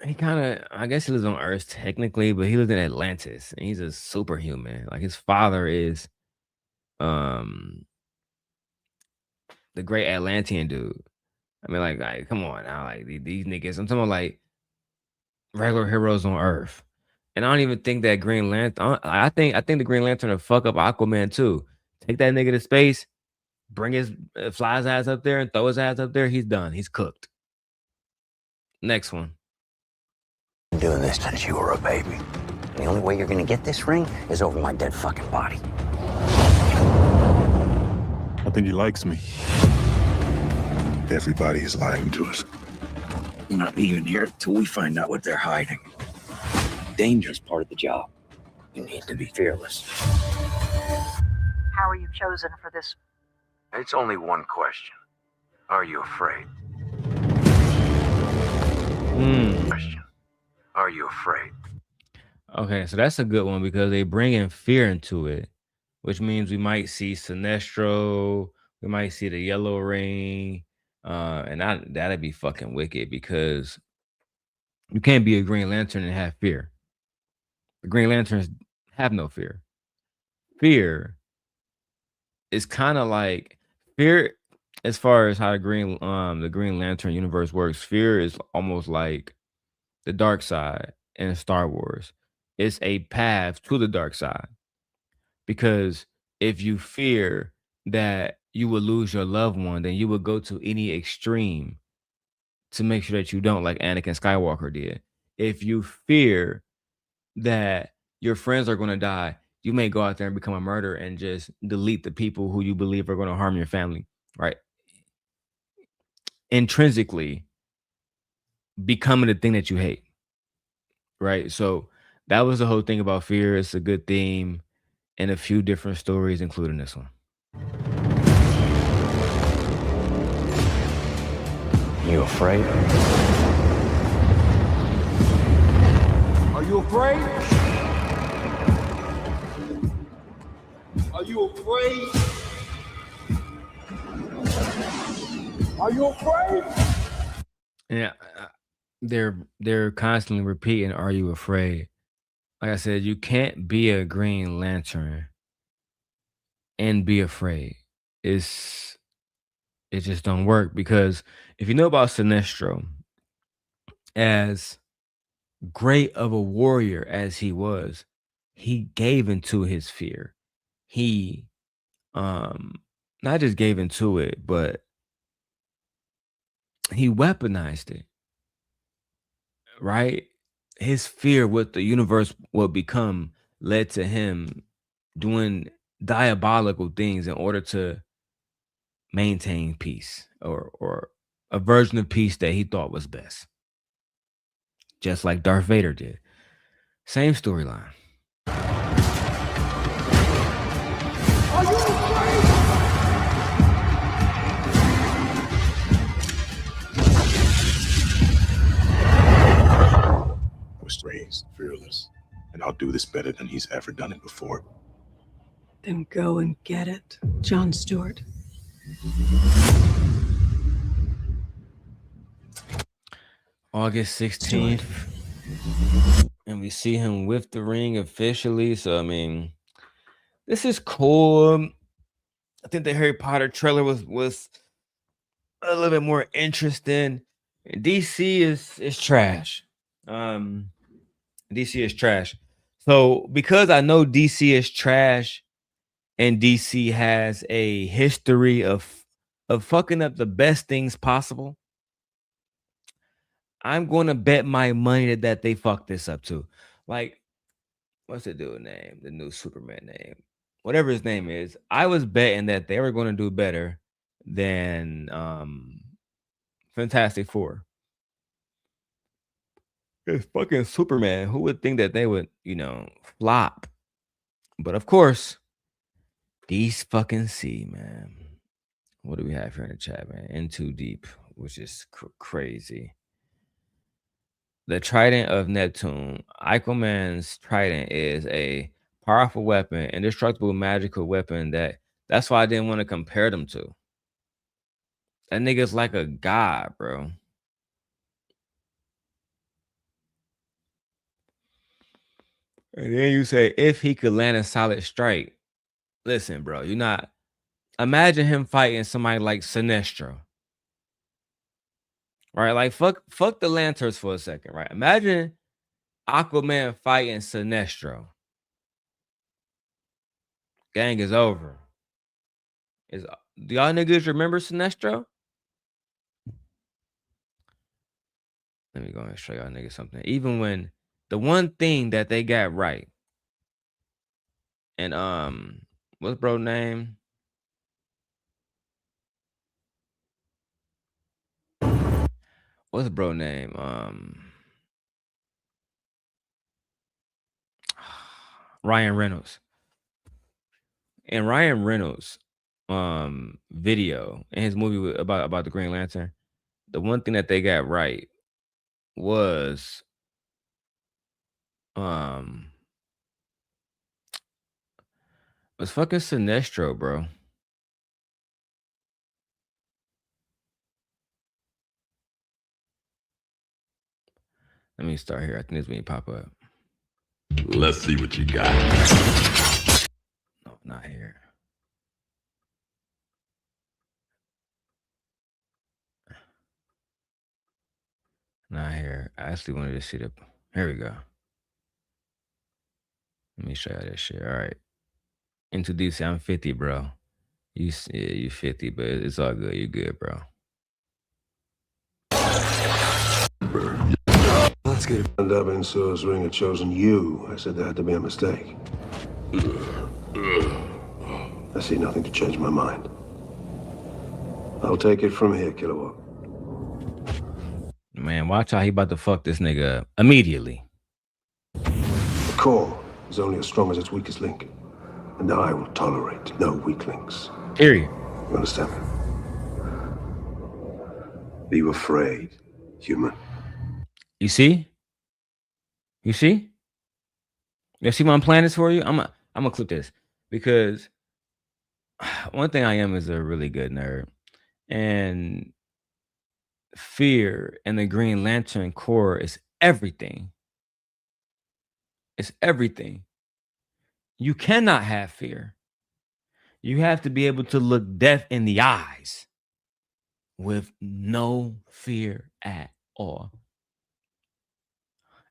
he kind of, I guess he lives on Earth technically, but he lives in Atlantis and he's a superhuman. Like his father is the great Atlantean dude. I mean, like come on now, like these niggas. I'm talking about like regular heroes on Earth. And I don't even think that Green Lantern, I think the Green Lantern will fuck up Aquaman too. Take that nigga to space, bring fly his ass up there and throw his ass up there. He's done. He's cooked. Next one. Been doing this since you were a baby. And the only way you're gonna get this ring is over my dead fucking body. I think he likes me. Everybody is lying to us. We're not leaving here till we find out what they're hiding. Danger's part of the job. You need to be fearless. How are you chosen for this? It's only one question. Are you afraid? Question. Are you afraid? Okay, so that's a good one because they bring in fear into it, which means we might see Sinestro, we might see the Yellow Ring, and that'd be fucking wicked because you can't be a Green Lantern and have fear. The Green Lanterns have no fear. Fear is kind of like fear, as far as how the Green Lantern universe works. Fear is almost like the dark side in Star Wars. It's a path to the dark side because if you fear that you will lose your loved one, then you would go to any extreme to make sure that you don't, like Anakin Skywalker did. If you fear that your friends are going to die, you may go out there and become a murderer and just delete the people who you believe are going to harm your family, right? Intrinsically becoming the thing that you hate, right? So that was the whole thing about fear. It's a good theme and a few different stories, including this one. You afraid? Are you afraid? Are you afraid? Are you afraid? Yeah, they're constantly repeating, "Are you afraid?" Like I said, you can't be a Green Lantern and be afraid. It just don't work because if you know about Sinestro, as great of a warrior as he was, he gave into his fear. He not just gave into it, but he weaponized it, right? His fear what the universe will become led to him doing diabolical things in order to maintain peace or a version of peace that he thought was best. Just like Darth Vader did. Same storyline. Are you afraid? I was raised fearless, and I'll do this better than he's ever done it before. Then go and get it, John Stewart. August 16th. And we see him with the ring officially. So I mean, this is cool. I think the Harry Potter trailer was a little bit more interesting. DC is trash. DC is trash. So because I know DC is trash and DC has a history of fucking up the best things possible, I'm going to bet my money that they fucked this up too. Like, what's the dude name? The new Superman name. Whatever his name is. I was betting that they were going to do better than Fantastic Four. It's fucking Superman. Who would think that they would, flop? But of course, these fucking see, man. What do we have here in the chat, man? In Too Deep, which is crazy. The Trident of Neptune. Aquaman's Trident is a powerful weapon, indestructible magical weapon that's why I didn't want to compare them to. That nigga's like a god, bro. And then you say, if he could land a solid strike. Listen, bro, you're not. Imagine him fighting somebody like Sinestro. Right? Like, fuck the Lanterns for a second, right? Imagine Aquaman fighting Sinestro. Gang is over. Do y'all niggas remember Sinestro? Let me go and show y'all niggas something. Even when the one thing that they got right, and what's bro name? What's bro name? Ryan Reynolds. And Ryan Reynolds video in his movie about the Green Lantern, the one thing that they got right was was fucking Sinestro, bro. Let me start here. I think this when you pop up. Let's see what you got. No, not here. Not here. I actually wanted to see the. Here we go. Let me show you this shit. All right. Introduce you. I'm 50, bro. You 50, but it's all good. You good, bro. Let's get it. And up in Source Ring had chosen you. I said there had to be a mistake. I see nothing to change my mind. I'll take it from here, Kilowatt. Man, watch how he about to fuck this nigga up immediately. The core is only as strong as its weakest link. And I will tolerate no weaklings. Period. You understand me? Be afraid, human. You see? You see? You see my plan is for you? I'm gonna clip this because one thing I am is a really good nerd. And fear and the Green Lantern core is everything. It's everything. You cannot have fear. You have to be able to look death in the eyes with no fear at all.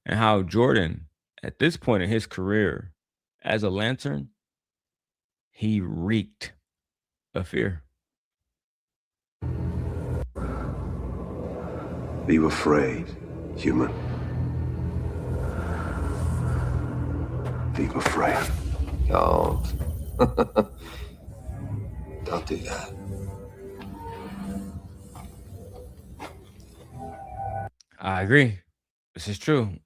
And how Jordan, at this point in his career as a Lantern, he reeked of fear. Be afraid, human. Be afraid. Don't. Don't do that. I agree. This is true.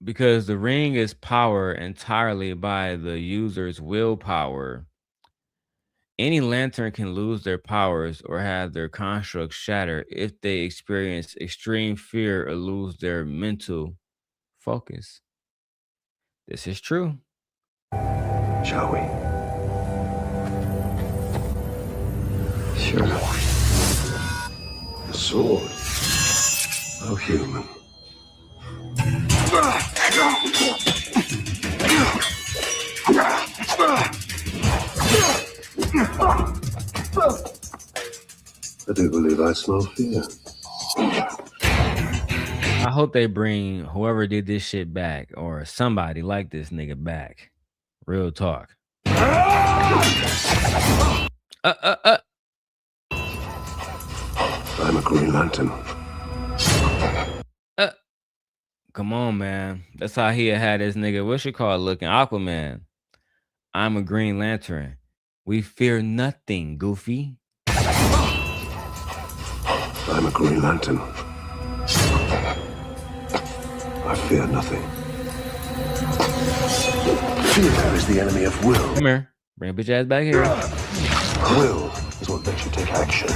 Because the ring is powered entirely by the user's willpower. Any Lantern can lose their powers or have their constructs shattered if they experience extreme fear or lose their mental focus. This is true. Shall we? Sure. The sword of human. I do believe I smell fear. I hope they bring whoever did this shit back or somebody like this nigga back. Real talk. I'm a Green Lantern. Come on, man. That's how he had his nigga, what's your call looking? Aquaman. I'm a Green Lantern. We fear nothing, Goofy. I'm a Green Lantern. I fear nothing. Fear is the enemy of will. Come here. Bring a bitch ass back here. Will is what makes you take action.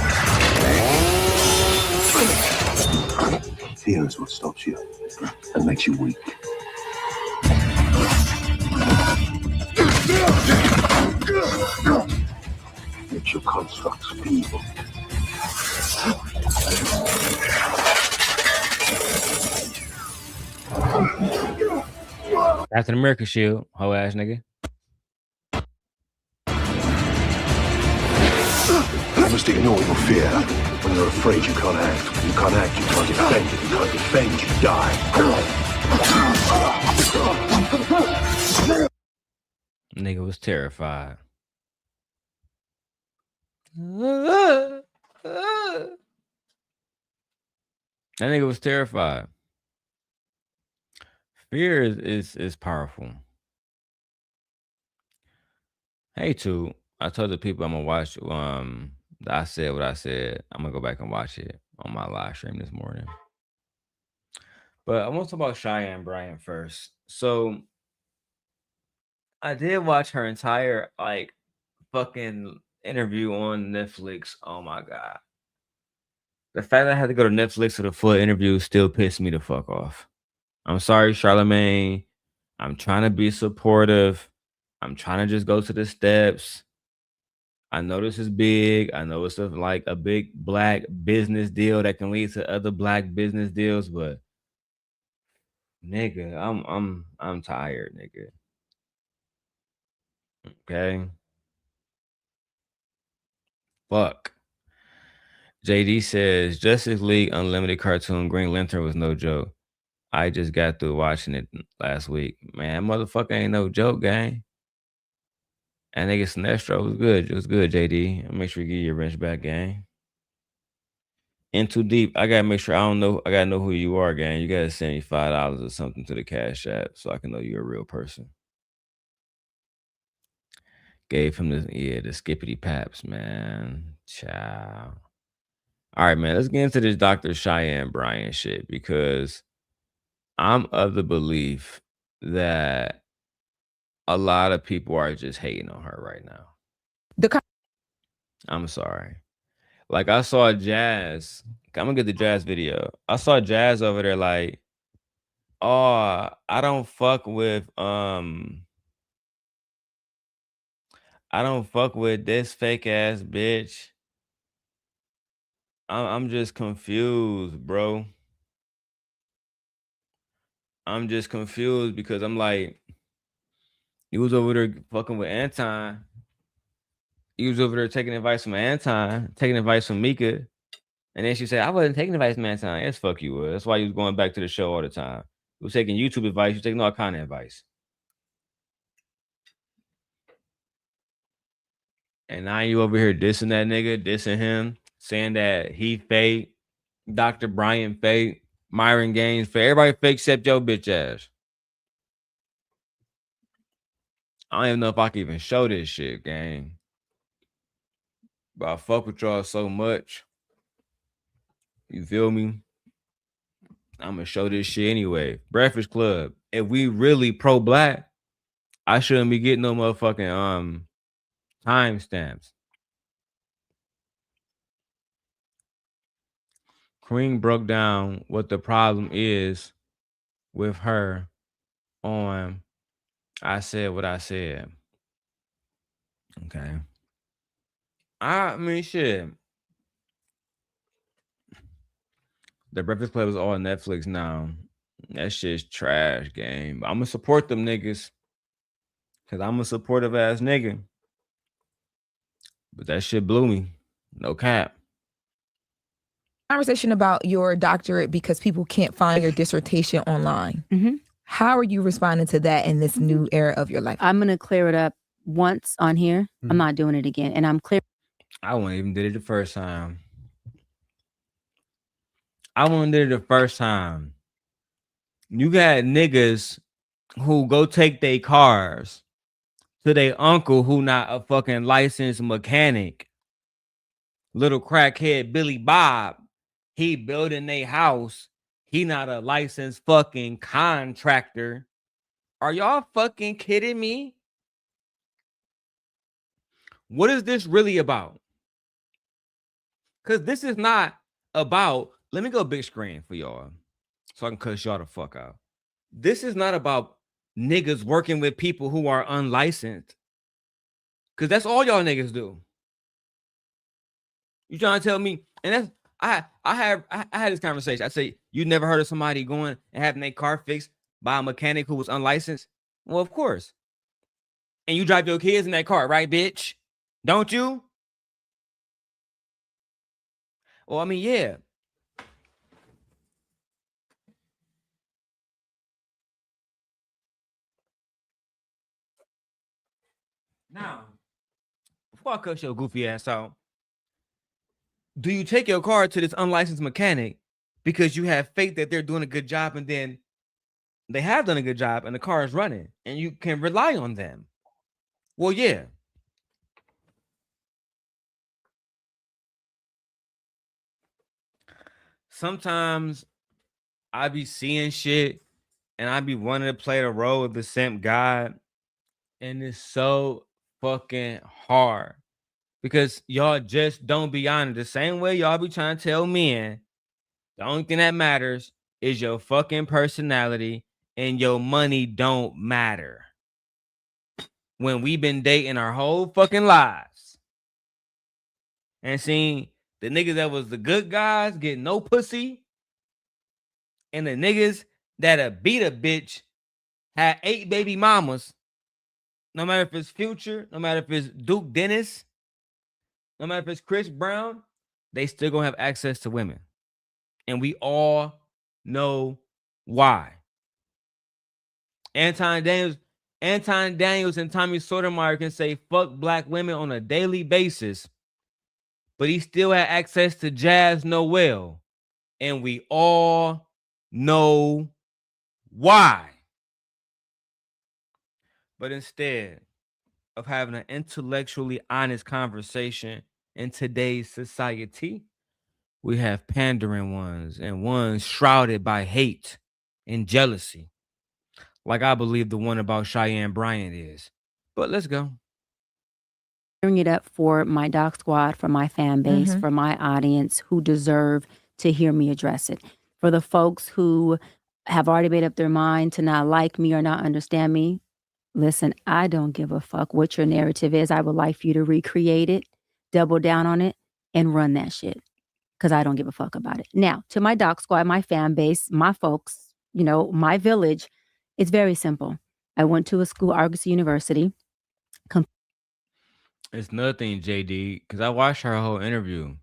Fear is what stops you and makes you weak. Makes your constructs feeble. Captain America shield, hoe ass nigga. You must ignore your fear. When you're afraid, you can't act. When you can't act, you can't defend. If you can't defend, you die. Nigga was terrified. That nigga was terrified. Fear is powerful. Hey, too. I told the people I'm gonna watch. I said what I said. I'm gonna go back and watch it on my live stream this morning. But I want to talk about Cheyanne Bryant first. So I did watch her entire fucking interview on Netflix. Oh my god. The fact that I had to go to Netflix for the full interview still pissed me the fuck off. I'm sorry, Charlemagne. I'm trying to be supportive. I'm trying to just go to the steps. I know this is big. I know it's like a big black business deal that can lead to other black business deals, but nigga, I'm tired, nigga. Okay. Fuck. JD says Justice League Unlimited cartoon Green Lantern was no joke. I just got through watching it last week. Man, motherfucker ain't no joke, gang. And nigga Sinestro was good. It was good, JD. I'll make sure you get your wrench back, gang. In too deep. I gotta make sure I gotta know who you are, gang. You gotta send me $5 or something to the Cash App so I can know you're a real person. Gave him the skippity paps, man. Ciao. All right, man. Let's get into this Dr. Cheyanne Bryant shit because I'm of the belief that a lot of people are just hating on her right now. I'm sorry. Like I saw Jazz. I'm gonna get the Jazz video. I saw Jazz over there like, oh, I don't fuck with this fake ass bitch. I'm just confused, bro. I'm just confused because I'm like, you was over there fucking with Anton. You was over there taking advice from Anton, taking advice from Mika. And then she said, I wasn't taking advice from Anton. Yes, fuck you was. That's why you was going back to the show all the time. You was taking YouTube advice. You was taking all kind of advice. And now you over here dissing that nigga, dissing him, saying that he fake, Dr. Bryant fake, Myron Gaines fake. Everybody fake except your bitch ass. I don't even know if I can even show this shit, gang. But I fuck with y'all so much. You feel me? I'm gonna show this shit anyway. Breakfast Club. If we really pro-black, I shouldn't be getting no motherfucking timestamps. Queen broke down what the problem is with her on I Said What I Said. Okay. I mean, shit. The Breakfast Club is all on Netflix now. That shit's trash, game. I'm gonna support them niggas because I'm a supportive ass nigga. But that shit blew me. No cap. Conversation about your doctorate because people can't find your dissertation online. Mm-hmm. How are you responding to that in this new era of your life? I'm going to clear it up once on here. I'm not doing it again. And I'm clear. I wouldn't even did it the first time. You got niggas who go take their cars to their uncle who not a fucking licensed mechanic. Little crackhead Billy Bob. He building their house. He not a licensed fucking contractor. Are y'all fucking kidding me? What is this really about? Because this is not about, let me go big screen for y'all so I can cuss y'all the fuck out. This is not about niggas working with people who are unlicensed. Because that's all y'all niggas do. You trying to tell me, and that's, I had this conversation. I say, you never heard of somebody going and having their car fixed by a mechanic who was unlicensed? Well, of course. And you drive your kids in that car, right, bitch? Don't you? Well, I mean, yeah. Now, before I cut your goofy ass out, do you take your car to this unlicensed mechanic because you have faith that they're doing a good job and then they have done a good job and the car is running and you can rely on them? Well, yeah. Sometimes I be seeing shit and I be wanting to play the role of the simp God, and it's so fucking hard because y'all just don't be honest. The same way y'all be trying to tell men the only thing that matters is your fucking personality and your money don't matter. When we've been dating our whole fucking lives and seen the niggas that was the good guys get no pussy, and the niggas that beat a bitch had 8 baby mamas, no matter if it's Future, no matter if it's Duke Dennis, no matter if it's Chris Brown, they still gonna have access to women. And we all know why. Anton Daniels and Tommy Sotomayor can say fuck black women on a daily basis, but he still had access to Jazz Noel. And we all know why. But instead of having an intellectually honest conversation in today's society, we have pandering ones and ones shrouded by hate and jealousy, like I believe the one about Cheyanne Bryant is. But let's go. Bring it up for my doc squad, for my fan base, for my audience who deserve to hear me address it. For the folks who have already made up their mind to not like me or not understand me, listen, I don't give a fuck what your narrative is. I would like for you to recreate it, double down on it, and run that shit. Because I don't give a fuck about it. Now, to my doc squad, my fan base, my folks, you know, my village, it's very simple. I went to a school, Argosy University. It's nothing, JD, because I watched her whole interview.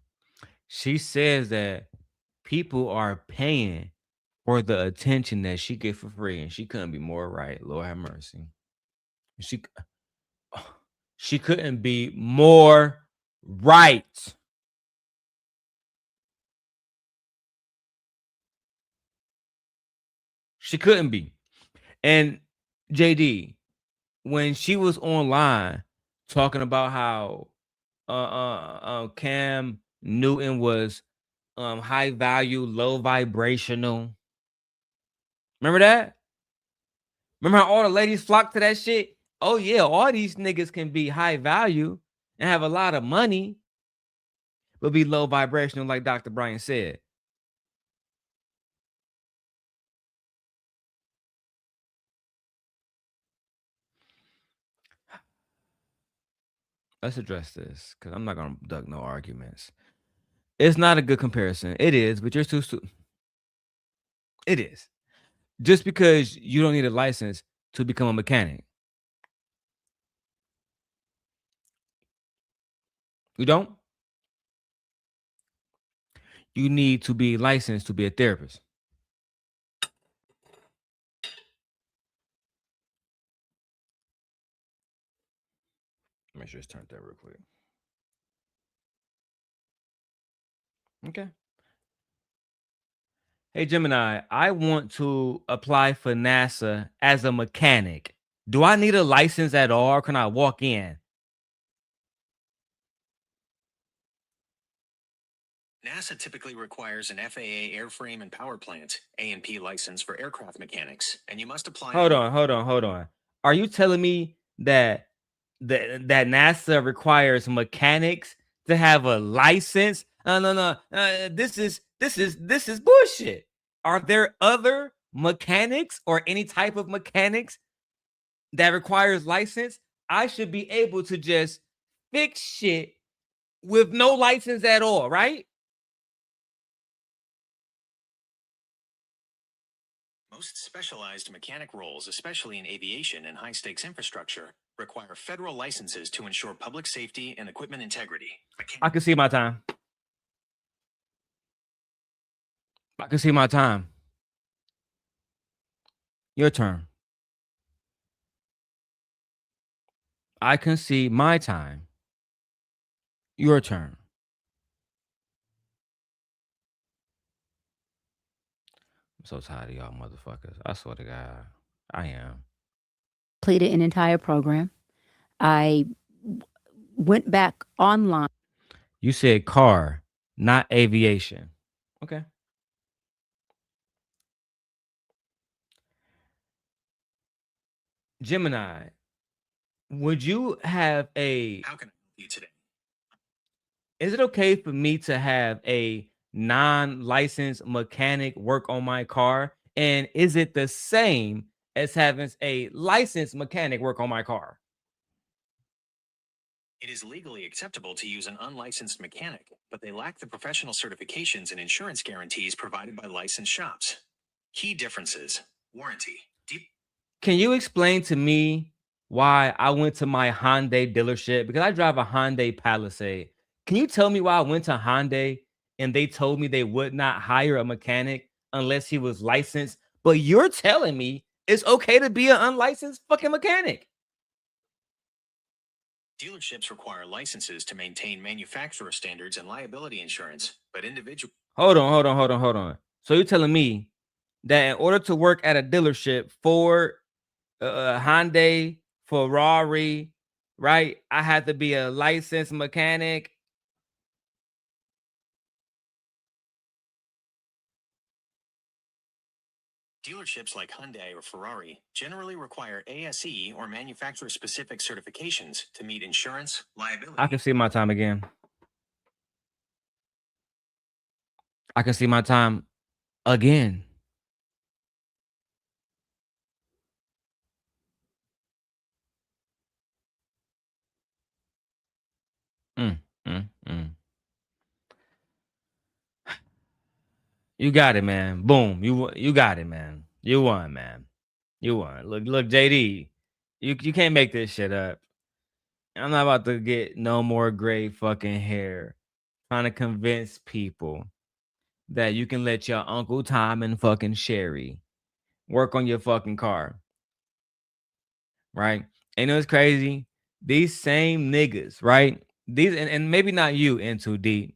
She says that people are paying for the attention that she get for free, and she couldn't be more right. Lord have mercy. She couldn't be more right. She couldn't be. And JD, when she was online talking about how Cam Newton was high value, low vibrational. Remember that? Remember how all the ladies flocked to that shit? Oh yeah, all these niggas can be high value and have a lot of money, but be low vibrational, like Dr. Bryant said. Let's address this, because I'm not gonna duck no arguments. It's not a good comparison. It is, but you're too soon. It is. Just because you don't need a license to become a mechanic. You don't? You need to be licensed to be a therapist. Make sure it's turned that real quick. Okay. Hey, Gemini, I want to apply for NASA as a mechanic. Do I need a license at all, or can I walk in? NASA typically requires an FAA airframe and power plant A&P license for aircraft mechanics, and you must apply. Hold on. Are you telling me that that NASA requires mechanics to have a license? No. This is bullshit. Are there other mechanics or any type of mechanics that requires license? I should be able to just fix shit with no license at all, right? Most specialized mechanic roles, especially in aviation and high-stakes infrastructure, require federal licenses to ensure public safety and equipment integrity. I can see my time. Your turn. I can see my time. Your turn. I'm so tired of y'all motherfuckers. I swear to God, I am. Completed an entire program. I went back online. You said car, not aviation. Okay. Gemini, would you have a... How can I help you today? Is it okay for me to have a non-licensed mechanic work on my car And is it the same as having a licensed mechanic work on my car? It is legally acceptable to use an unlicensed mechanic, but they lack the professional certifications and insurance guarantees provided by licensed shops. Key differences: warranty. Can you explain to me why I went to my Hyundai dealership? Because I drive a Hyundai Palisade. Can you tell me why I went to Hyundai and they told me they would not hire a mechanic unless he was licensed? But you're telling me it's okay to be an unlicensed fucking mechanic. Dealerships require licenses to maintain manufacturer standards and liability insurance, but individual. Hold on. So you're telling me that in order to work at a dealership for Hyundai, Ferrari, right, I had to be a licensed mechanic? Dealerships like Hyundai or Ferrari generally require ASE or manufacturer-specific certifications to meet insurance, liability. I can see my time again. I can see my time again. You got it, man. Boom. You got it, man. You won, man. You won. Look, JD. You can't make this shit up. I'm not about to get no more gray fucking hair trying to convince people that you can let your Uncle Tom and fucking Sherry work on your fucking car. Right? And it's crazy. These same niggas, right? These and maybe not you in too deep,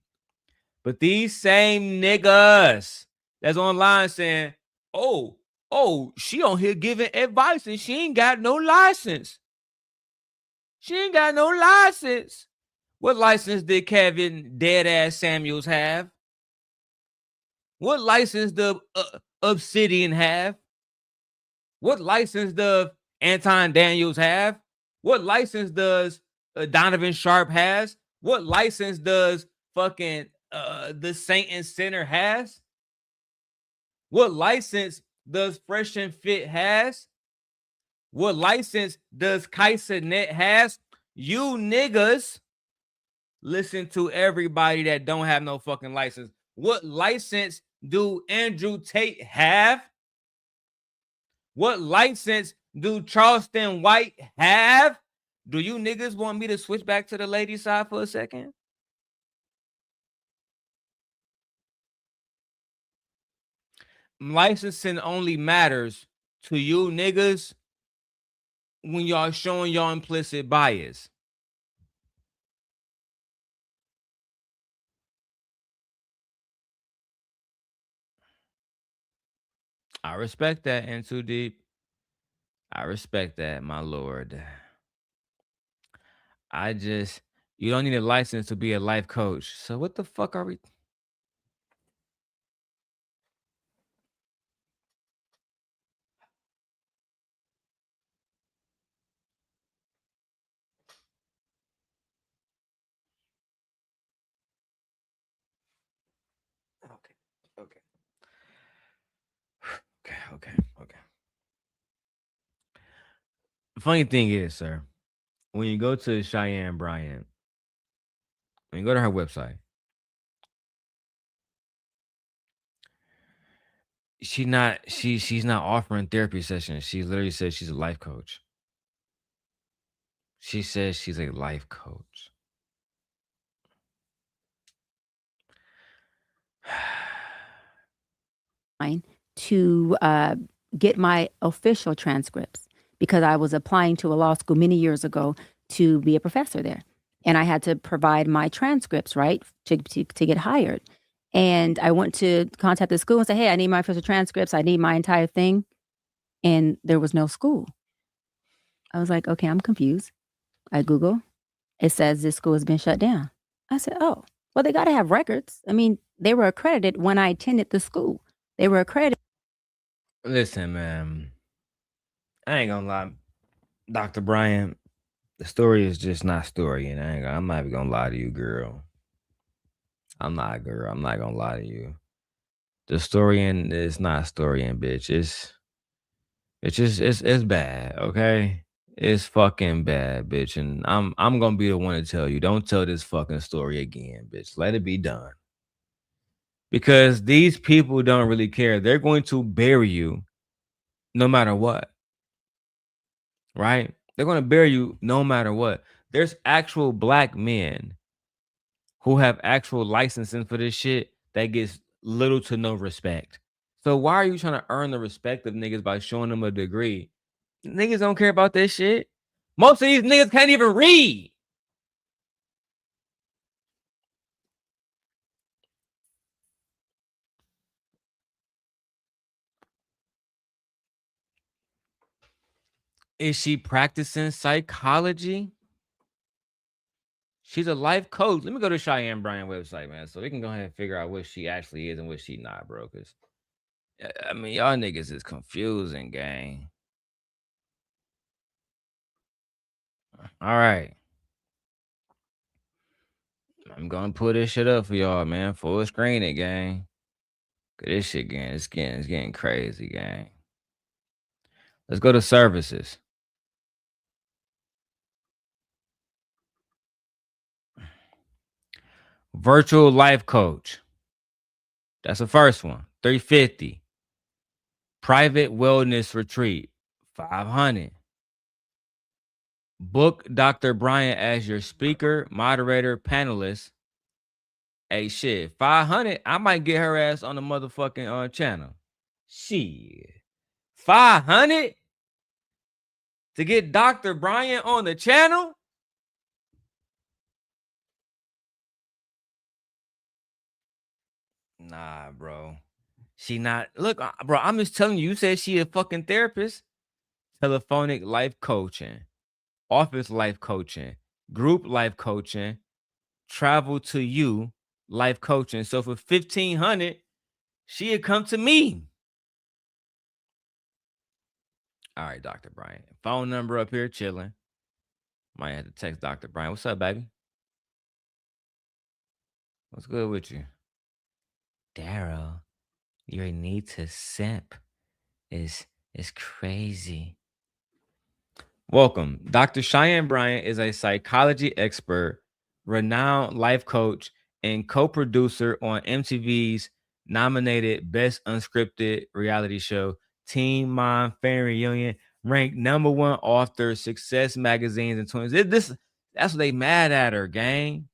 but these same niggas that's online saying, oh, she on here giving advice and she ain't got no license. She ain't got no license. What license did Kevin Deadass Samuels have? What license does Obsidian have? What license does Anton Daniels have? What license does Donovan Sharp has? What license does fucking the Saint and Sinner has? What license does Fresh and Fit has? What license does Kaisa Net has? You niggas listen to everybody that don't have no fucking license. What license do Andrew Tate have? What license do Charleston White have? Do you niggas want me to switch back to the lady side for a second? Licensing only matters to you niggas when y'all showing your implicit bias. I respect that, and too deep. I respect that, my lord. You don't need a license to be a life coach. So what the fuck are we? Okay. The funny thing is, sir, when you go to Cheyanne Bryant, when you go to her website, she's not offering therapy sessions. She literally says she's a life coach. She says she's a life coach. To get my official transcripts because I was applying to a law school many years ago to be a professor there. And I had to provide my transcripts, right, to get hired. And I went to contact the school and say, hey, I need my official transcripts. I need my entire thing. And there was no school. I was like, okay, I'm confused. I Google. It says this school has been shut down. I said, oh, well, they got to have records. I mean, they were accredited when I attended the school. They were accredited. Listen, man, I ain't gonna lie, Dr. Bryant, the story is just not story, and I'm not even gonna lie to you, girl. I'm not gonna lie to you. The story in it's not story in, bitch. It's bad, okay? It's fucking bad, bitch. And I'm gonna be the one to tell you, don't tell this fucking story again, bitch. Let it be done. Because these people don't really care. They're going to bury you no matter what. Right? They're going to bury you no matter what. There's actual black men who have actual licensing for this shit that gets little to no respect. So why are you trying to earn the respect of niggas by showing them a degree? Niggas don't care about this shit. Most of these niggas can't even read. Is she practicing psychology? She's a life coach. Let me go to Cheyanne Bryant website, man, so we can go ahead and figure out what she actually is and what she not, bro. Because I mean, y'all niggas is confusing, gang. All right. I'm gonna put this shit up for y'all, man. Full screen it, gang. This shit, gang, it's getting crazy, gang. Let's go to services. Virtual life coach. That's the first one. $350. Private wellness retreat. $500. Book Dr. Bryant as your speaker, moderator, panelist. Hey, shit, $500. I might get her ass on the motherfucking channel. Shit, $500 to get Dr. Bryant on the channel. Nah, bro. She not. Look, bro, I'm just telling you. You said she a fucking therapist. Telephonic life coaching, office life coaching, group life coaching, travel to you life coaching. So for $1,500, she'd come to me. All right, Dr. Bryant. Phone number up here, chilling. Might have to text Dr. Bryant. What's up, baby? What's good with you? Darrel, your need to simp is crazy. Welcome. Dr. Cheyanne Bryant is a psychology expert, renowned life coach, and co-producer on MTV's nominated Best Unscripted Reality Show, Teen Mom Family Reunion, ranked #1 author, Success magazines and 20s. That's what they mad at her, gang.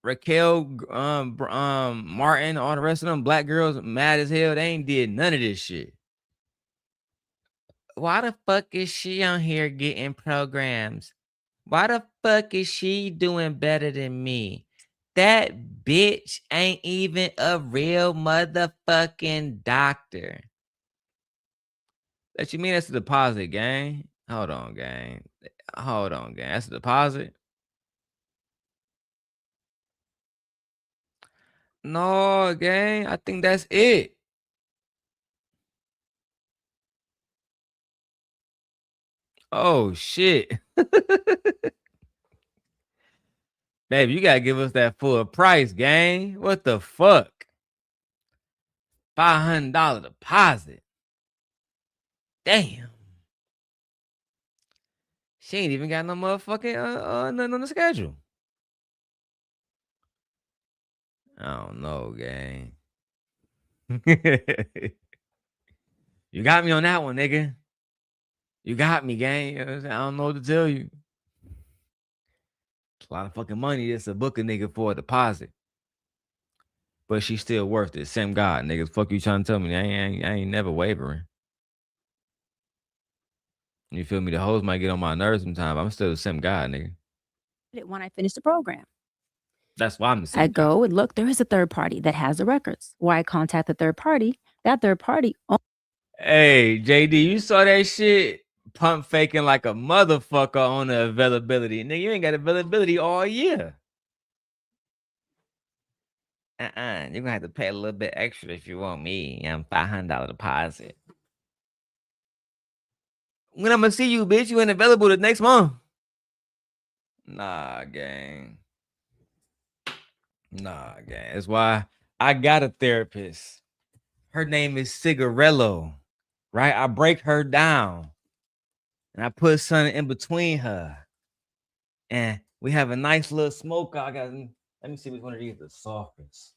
Raquel Martin, all the rest of them black girls mad as hell. They ain't did none of this shit. Why the fuck is she on here getting programs? Why the fuck is she doing better than me? That bitch ain't even a real motherfucking doctor. That you mean that's a deposit, gang? Hold on, gang. That's a deposit? No, gang. I think that's it. Oh, shit. Baby, you gotta give us that full price, gang. What the fuck? $500 deposit. Damn. She ain't even got no motherfucking nothing on the schedule. I don't know, gang. You got me on that one, nigga. You got me, gang. You know what I'm saying? I don't know what to tell you. It's a lot of fucking money just to book a nigga for a deposit. But she's still worth it. Same God, nigga. Fuck you trying to tell me? I ain't never wavering. You feel me? The hoes might get on my nerves sometimes. I'm still the same guy, nigga. When I finish the program, that's why I'm the same. I go and look, there is a third party that has the records. Why I contact the third party, that third party. Hey, JD, you saw that shit? Pump faking like a motherfucker on the availability. Nigga, you ain't got availability all year. You're gonna have to pay a little bit extra if you want me. I'm $500 deposit. When I'm gonna see you, bitch, you ain't available the next month. Nah, gang. That's why I got a therapist. Her name is Cigarello, right? I break her down and I put something in between her. And we have a nice little smoke. Let me see which one of these is the softest.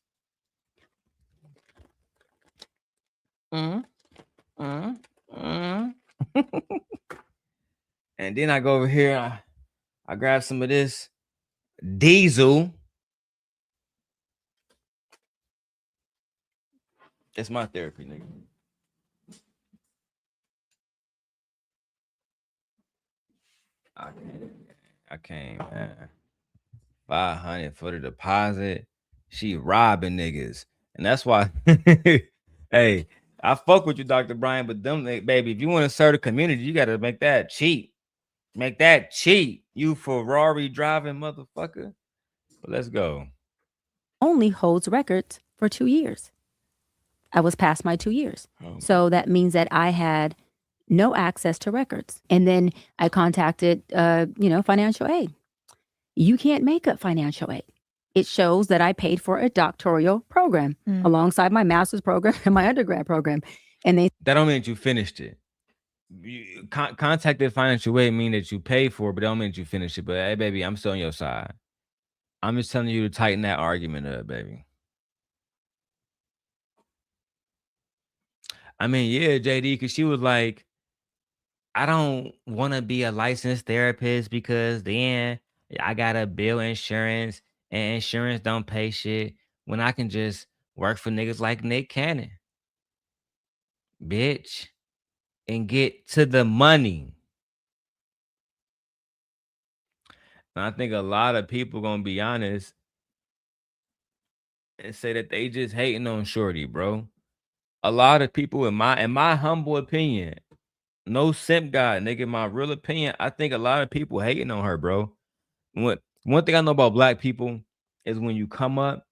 And then I go over here, I grab some of this diesel. That's my therapy, nigga. I can't, man. 500 for the deposit. She robbing niggas. And that's why, hey, I fuck with you, Dr. Brian, but them, baby, if you want to serve the community, you got to make that cheap. Make that cheap. You Ferrari driving motherfucker. But let's go. Only holds records for 2 years. I was past my 2 years. So that means that I had no access to records. And then I contacted, financial aid. You can't make up financial aid. It shows that I paid for a doctoral program alongside my master's program and my undergrad program. And that don't mean that you finished it. You contacted financial aid mean that you paid for it, but that don't mean that you finished it. But hey, baby, I'm still on your side. I'm just telling you to tighten that argument up, baby. I mean, yeah, JD, because she was like, I don't want to be a licensed therapist because then I got to bill insurance and insurance don't pay shit when I can just work for niggas like Nick Cannon. Bitch. And get to the money. And I think a lot of people gonna be honest and say that they just hating on Shorty, bro. A lot of people, in my humble opinion, no simp guy, nigga, in my real opinion, I think a lot of people hating on her, bro. One thing I know about black people is when you come up,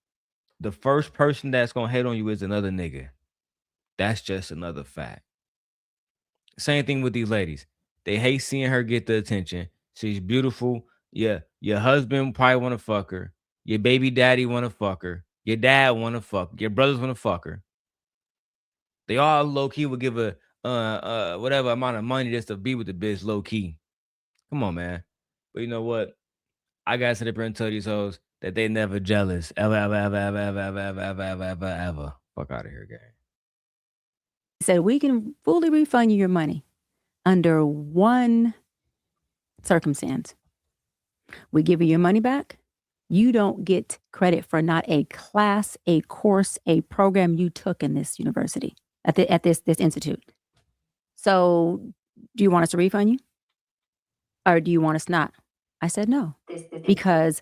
the first person that's gonna hate on you is another nigga. That's just another fact. Same thing with these ladies. They hate seeing her get the attention. She's beautiful. Yeah, your husband probably want to fuck her. Your baby daddy want to fuck her. Your dad want to fuck her. Your brothers want to fuck her. They all low key would give a whatever amount of money just to be with the bitch low key. Come on, man. But you know what? I gotta sit up here and tell these hoes that they never jealous. Ever. Fuck out of here, gang. said we can fully refund you your money under one circumstance. We give you your money back. You don't get credit for not a class, a course, a program you took in this university, at this institute. So do you want us to refund you? Or do you want us not? I said no, because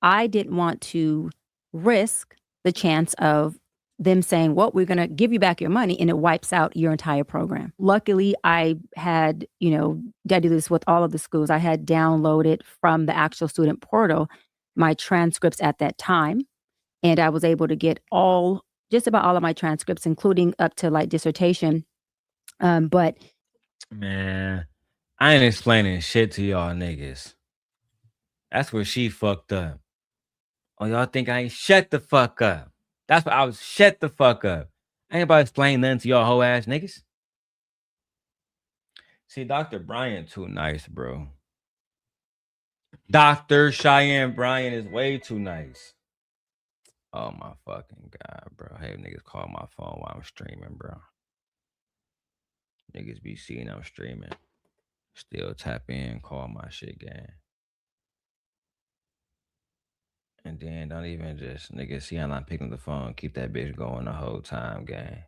I didn't want to risk the chance of them saying, well, we're going to give you back your money, and it wipes out your entire program. Luckily, I had, I do this with all of the schools. I had downloaded from the actual student portal my transcripts at that time. And I was able to get just about all of my transcripts, including up to like dissertation. But man, I ain't explaining shit to y'all niggas. That's where she fucked up. Oh, y'all think I ain't shut the fuck up? That's what I was. Shut the fuck up. I ain't about to explain nothing to y'all whole ass niggas. See, Dr. Bryant too nice, bro. Dr. Cheyanne Bryant is way too nice. Oh my fucking God, bro. Hey, niggas call my phone while I'm streaming, bro. Niggas be seeing I'm streaming. Still tap in, call my shit, gang. And then don't even just, niggas see I'm not picking the phone. Keep that bitch going the whole time, gang.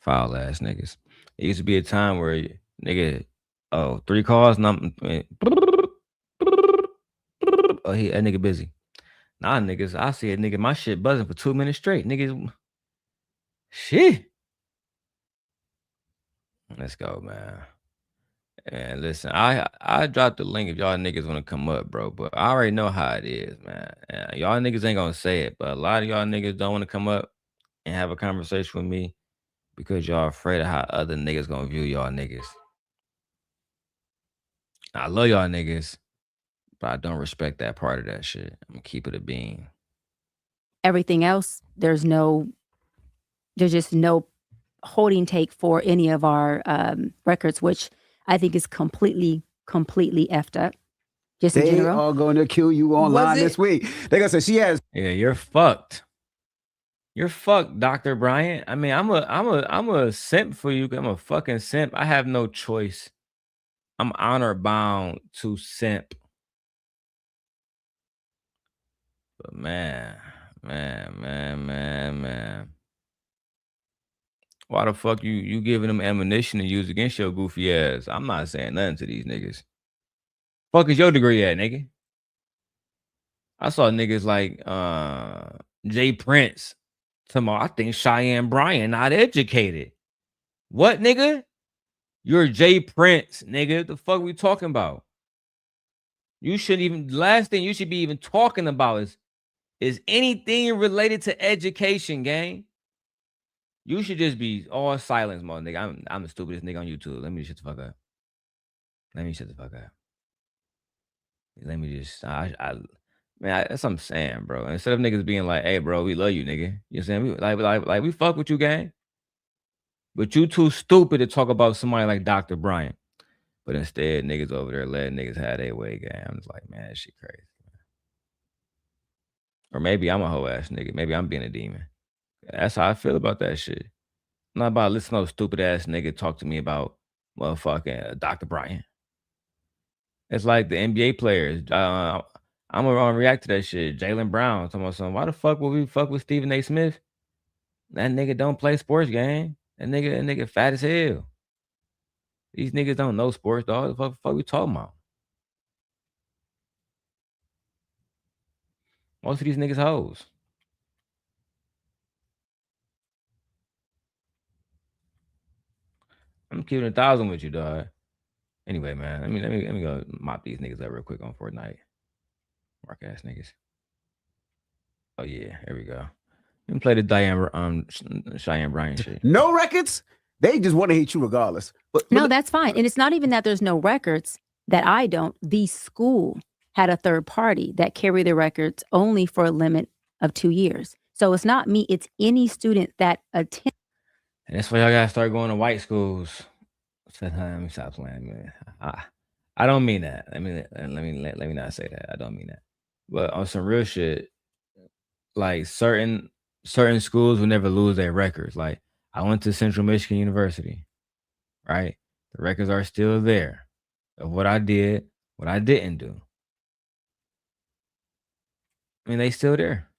Foul ass niggas. It used to be a time where, nigga, 3 calls, and that nigga busy. Nah, niggas, I see a nigga, my shit buzzing for 2 minutes straight. Niggas, shit. Let's go, man. And listen, I dropped the link if y'all niggas want to come up, bro. But I already know how it is, man. And y'all niggas ain't gonna say it, but a lot of y'all niggas don't want to come up and have a conversation with me because y'all afraid of how other niggas gonna view y'all niggas. I love y'all niggas, but I don't respect that part of that shit. I'm gonna keep it a bean. Everything else, there's just no holding take for any of our records, which I think is completely effed up. Just in They general. are going to kill you online this week. They're going to say she has. Yeah, you're fucked. You're fucked, Dr. Bryant. I mean, I'm a simp for you. I'm a fucking simp. I have no choice. I'm honor bound to simp. But man. Why the fuck you giving them ammunition to use against your goofy ass? I'm not saying nothing to these niggas. Fuck is your degree at, nigga? I saw niggas like Jay Prince. I think Cheyanne Bryant not educated. What, nigga? You're Jay Prince, nigga. What the fuck we talking about? You shouldn't even. Last thing you should be even talking about is anything related to education, gang. You should just be all silence, mother nigga. I'm the stupidest nigga on YouTube. Let me shut the fuck up. Let me just. Man, that's what I'm saying, bro. Instead of niggas being like, "Hey, bro, we love you, nigga." You know what I'm saying? Like we fuck with you, gang. But you too stupid to talk about somebody like Dr. Bryant. But instead, niggas over there letting niggas have their way, gang. I'm just like, man, that shit crazy. Or maybe I'm a hoe ass nigga. Maybe I'm being a demon. That's how I feel about that shit. I'm not about listening to no stupid ass nigga talk to me about motherfucking Dr. Bryant. It's like the NBA players. I'm gonna react to that shit. Jaylen Brown talking about something. Why the fuck would we fuck with Stephen A. Smith? That nigga don't play sports, gang. That nigga fat as hell. These niggas don't know sports, dog. The fuck we talking about? Most of these niggas hoes. I'm keeping 1,000 with you, dog. Anyway, man, let me go mop these niggas up real quick on Fortnite. Mark ass niggas. Oh yeah, here we go. You can play the Cheyanne Bryant shit. No records. They just want to hate you regardless. But No, that's fine. And it's not even that there's no records that I don't. The school had a third party that carried the records only for a limit of 2 years. So it's not me. It's any student that attends. And that's why y'all gotta start going to white schools. Let me stop playing, man. I don't mean that. Let me not say that. I don't mean that. But on some real shit, like certain schools will never lose their records. Like I went to Central Michigan University, right? The records are still there of what I did, what I didn't do. I mean, they still there.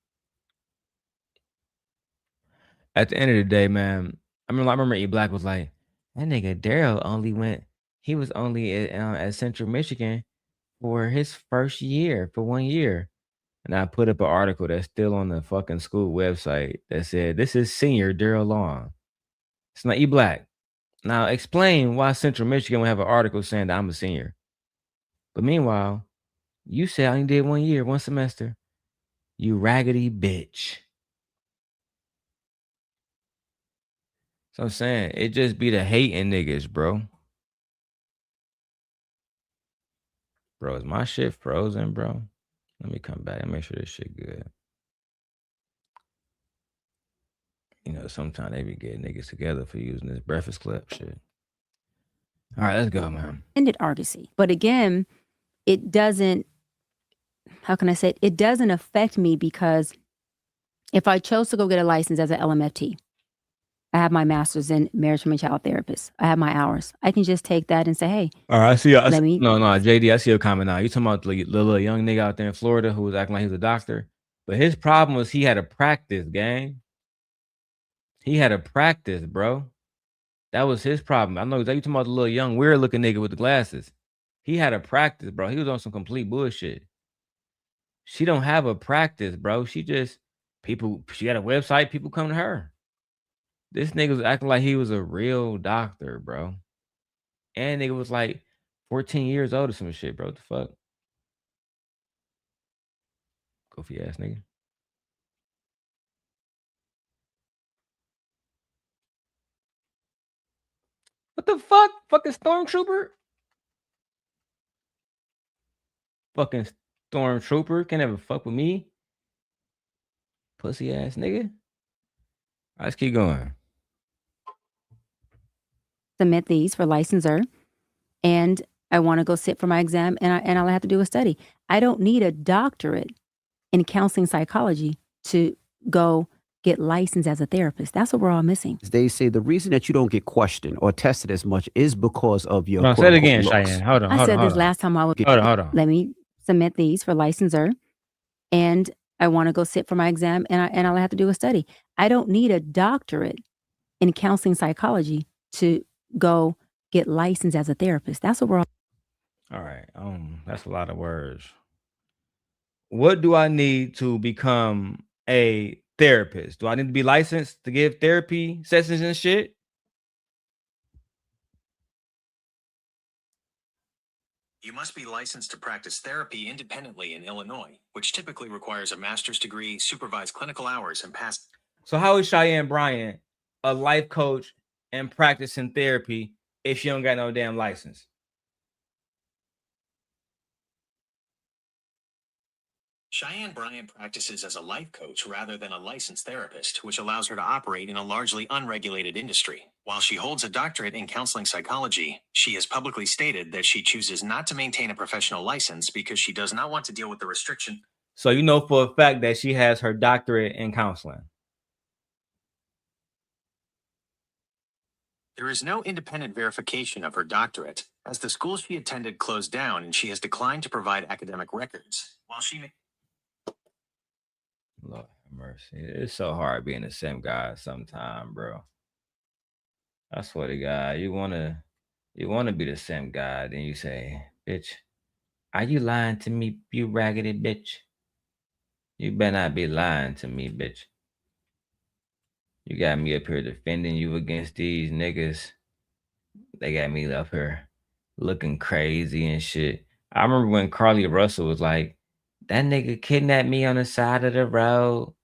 At the end of the day, man, I remember E Black was like, that nigga Darrel he was only at Central Michigan for his first year, for 1 year. And I put up an article that's still on the fucking school website that said, this is senior Darrel Long. It's not E Black. Now explain why Central Michigan would have an article saying that I'm a senior. But meanwhile, you said I only did 1 year, 1 semester. You raggedy bitch. So I'm saying, it just be the hating niggas, bro. Bro, is my shit frozen, bro? Let me come back and make sure this shit good. You know, sometimes they be getting niggas together for using this Breakfast Club shit. All right, let's go, man. Ended Argosy. But again, it doesn't, how can I say it? It doesn't affect me because if I chose to go get a license as an LMFT, I have my master's in marriage and child therapist. I have my hours. I can just take that and say, hey. All right, I see. No, JD, I see your comment now. You talking about the little young nigga out there in Florida who was acting like he was a doctor. But his problem was he had to practice, gang. He had to practice, bro. That was his problem. I know exactly you talking about the little young weird looking nigga with the glasses. He had to practice, bro. He was on some complete bullshit. She don't have a practice, bro. She had a website, people come to her. This nigga was acting like he was a real doctor, bro. And nigga was like 14 years old or some shit, bro. What the fuck? Goofy ass nigga. What the fuck? Fucking stormtrooper? Fucking stormtrooper can't ever fuck with me. Pussy ass nigga. Let's keep going. Submit these for licensure, and I want to go sit for my exam, and I'll have to do a study. I don't need a doctorate in counseling psychology to go get licensed as a therapist. That's what we're all missing. They say the reason that you don't get questioned or tested as much is because of your No, say it again, looks. Cheyenne. Hold on. I said this on. last time I was. Hold on. Let me submit these for licensure, and I want to go sit for my exam, and I'll have to do a study. I don't need a doctorate in counseling psychology to go get licensed as a therapist. That's what we're all. All right. That's a lot of words. What do I need to become a therapist? Do I need to be licensed to give therapy sessions and shit? You must be licensed to practice therapy independently in Illinois, which typically requires a master's degree, supervised clinical hours, and past. So how is Cheyanne Bryant a life coach and practicing therapy if she don't got no damn license? Cheyanne Bryant practices as a life coach rather than a licensed therapist, which allows her to operate in a largely unregulated industry. While she holds a doctorate in counseling psychology, she has publicly stated that she chooses not to maintain a professional license because she does not want to deal with the restriction. So you know for a fact that she has her doctorate in counseling. There is no independent verification of her doctorate, as the school she attended closed down and she has declined to provide academic records. While she may... Lord have mercy. It's so hard being the same guy sometime, bro. I swear to God, you wanna be the same guy, then you say, bitch, are you lying to me, you raggedy bitch? You better not be lying to me, bitch. You got me up here defending you against these niggas. They got me up here looking crazy and shit. I remember when Carly Russell was like, that nigga kidnapped me on the side of the road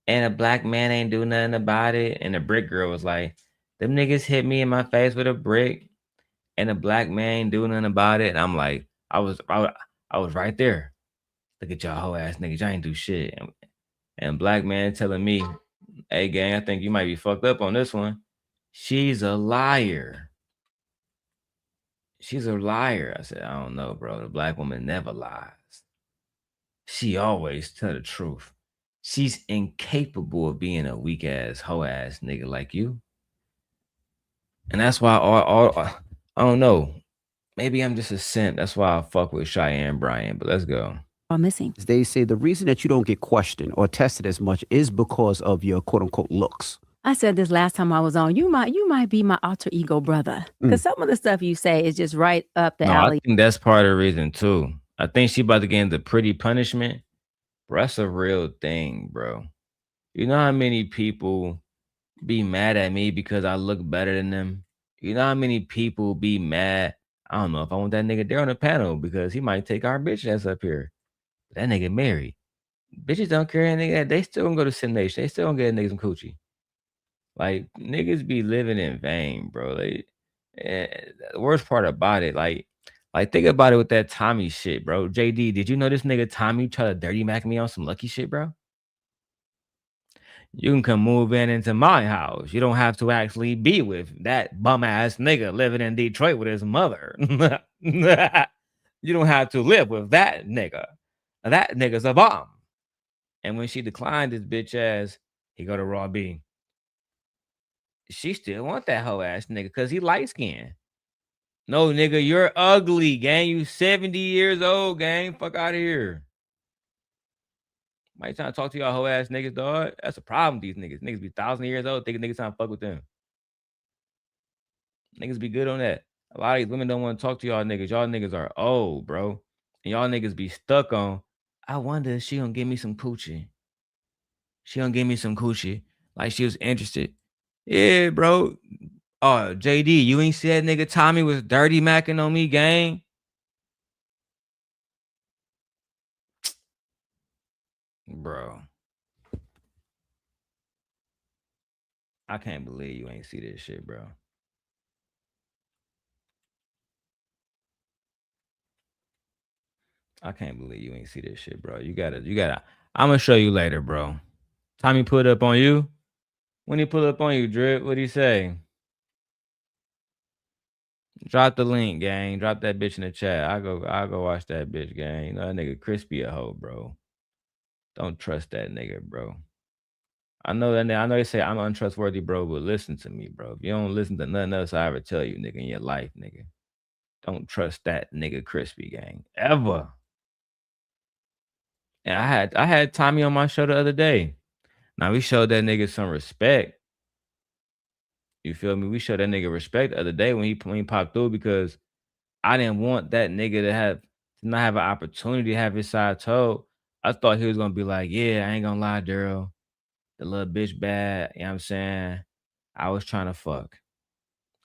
and a black man ain't do nothing about it. And the brick girl was like, them niggas hit me in my face with a brick and a black man ain't do nothing about it. And I'm like, I was right there. Look at y'all whole ass niggas, y'all ain't do shit. And black man telling me, hey gang, I think you might be fucked up on this one. She's a liar. She's a liar. I said, I don't know, bro. The black woman never lies. She always tell the truth. She's incapable of being a weak ass, hoe ass nigga like you. And that's why I don't know. Maybe I'm just a simp. That's why I fuck with Cheyanne Bryant. But let's go. Missing. They say the reason that you don't get questioned or tested as much is because of your quote unquote looks. I said this last time I was on. You might be my alter ego brother, because some of the stuff you say is just right up the alley. I think that's part of the reason too. I think she about to get into pretty punishment. Bro, that's a real thing, bro. You know how many people be mad at me because I look better than them? You know how many people be mad? I don't know if I want that nigga there on the panel because he might take our bitch ass up here. That nigga married. Bitches don't care, nigga. They still gonna go to Sim Nation. They still gonna get niggas some coochie. Like, niggas be living in vain, bro. The worst part about it, like think about it with that Tommy shit, bro. JD, did you know this nigga Tommy tried to dirty mac me on some lucky shit, bro? You can come move into my house. You don't have to actually be with that bum ass nigga living in Detroit with his mother. You don't have to live with that nigga. That nigga's a bum. And when she declined his bitch ass, he go to Raw B. She still want that hoe ass nigga because he light skinned. No, nigga, you're ugly, gang. You 70 years old, gang. Fuck out of here. Might trying to talk to y'all hoe ass niggas, dog. That's a problem with these niggas. Niggas be 1,000 years old, thinking niggas trying to fuck with them. Niggas be good on that. A lot of these women don't want to talk to y'all niggas. Y'all niggas are old, bro. And y'all niggas be stuck on, I wonder if she gonna give me some coochie. She gonna give me some coochie. Like she was interested. Yeah, bro. Oh, JD, you ain't see that nigga Tommy was dirty macking on me, gang? Bro. I can't believe you ain't see this shit, bro. I can't believe you ain't see this shit, bro. You gotta. I'm gonna show you later, bro. Tommy put up on you? When he pull up on you, Drip, what'd he say? Drop the link, gang. Drop that bitch in the chat. I'll go watch that bitch, gang. You know that nigga crispy a hoe, bro. Don't trust that nigga, bro. I know they say I'm untrustworthy, bro, but listen to me, bro. If you don't listen to nothing else I ever tell you, nigga, in your life, nigga, don't trust that nigga crispy, gang. Ever. And I had Tommy on my show the other day. Now we showed that nigga some respect. You feel me? We showed that nigga respect the other day when he popped through because I didn't want that nigga to not have an opportunity to have his side told. I thought he was gonna be like, yeah, I ain't gonna lie, Darrel. The little bitch bad, you know what I'm saying? I was trying to fuck.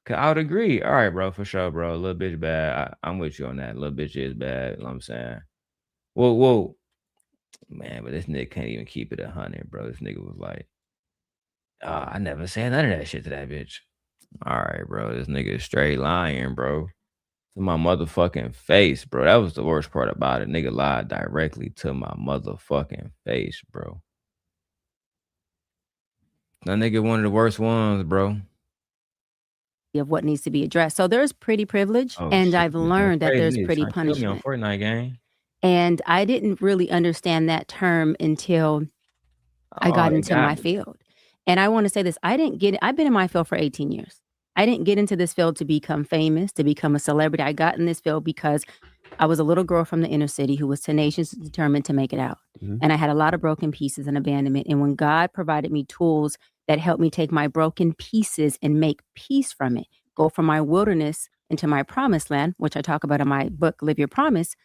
Cause I would agree. All right, bro, for sure, bro. Little bitch bad. I'm with you on that. Little bitch is bad, you know what I'm saying? Whoa. Man, but this nigga can't even keep it 100, bro. This nigga was like, I never said none of that shit to that bitch. All right, bro. This nigga is straight lying, bro. To my motherfucking face, bro. That was the worst part about it. Nigga lied directly to my motherfucking face, bro. That nigga one of the worst ones, bro. Of what needs to be addressed. So there's pretty privilege, and I've learned that there's pretty punishment. On Fortnite, gang. And I didn't really understand that term until I got into my field. And I want to say this, I've been in my field for 18 years. I didn't get into this field to become famous, to become a celebrity. I got in this field because I was a little girl from the inner city who was tenacious and determined to make it out. Mm-hmm. And I had a lot of broken pieces and abandonment. And when God provided me tools that helped me take my broken pieces and make peace from it, go from my wilderness into my promised land, which I talk about in my book, Live Your Promise,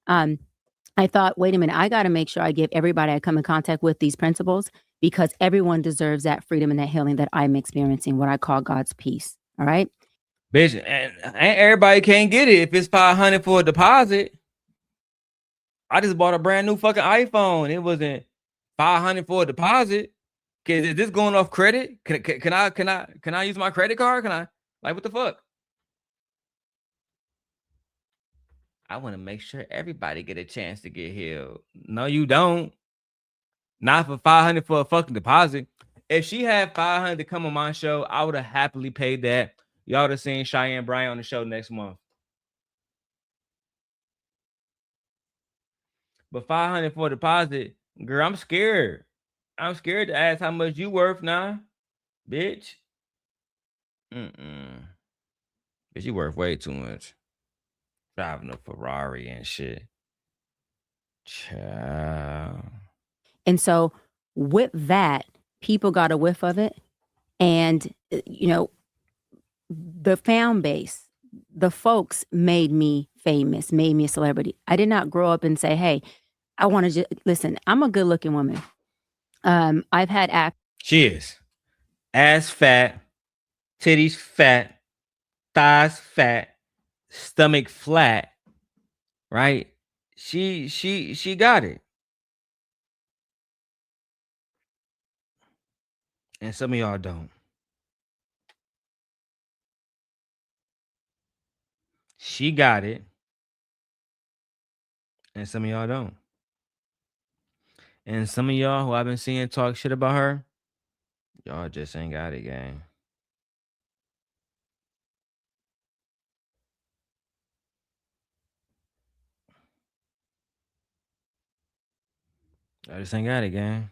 I thought, wait a minute, I got to make sure I give everybody I come in contact with these principles because everyone deserves that freedom and that healing that I'm experiencing, what I call God's peace. All right. Bitch, and everybody can't get it if it's $500 for a deposit. I just bought a brand new fucking iPhone. It wasn't $500 for a deposit. Is this going off credit? Can I use my credit card? Can I? Like, what the fuck? I want to make sure everybody get a chance to get healed. No, you don't. Not for $500 for a fucking deposit. If she had $500 to come on my show, I would have happily paid that. Y'all would have seen Cheyanne Bryant on the show next month. But $500 for a deposit, girl, I'm scared. I'm scared to ask how much you worth now, bitch. Bitch, you worth way too much. Driving a Ferrari and shit. Child. And so with that, people got a whiff of it. And, you know, the fan base, the folks made me famous, made me a celebrity. I did not grow up and say, hey, I want to just listen. I'm a good looking woman. I've had She is. Ass fat, titties fat, thighs fat, stomach flat, right? She got it. And some of y'all don't. She got it. And some of y'all don't. And some of y'all who I've been seeing talk shit about her, y'all just ain't got it, gang. I just ain't got it, gang.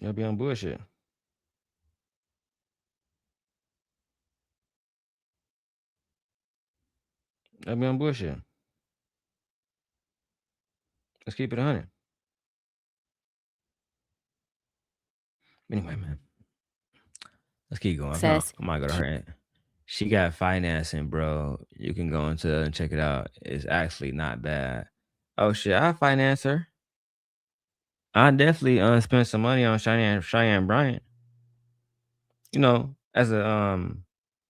Y'all be on bullshit. Y'all be on bullshit. Let's keep it 100. Anyway, man. Let's keep going. I might go to her. She got financing, bro. You can go into it and check it out. It's actually not bad. Oh shit, I finance her. I definitely spent some money on Cheyanne Bryant. You know, as a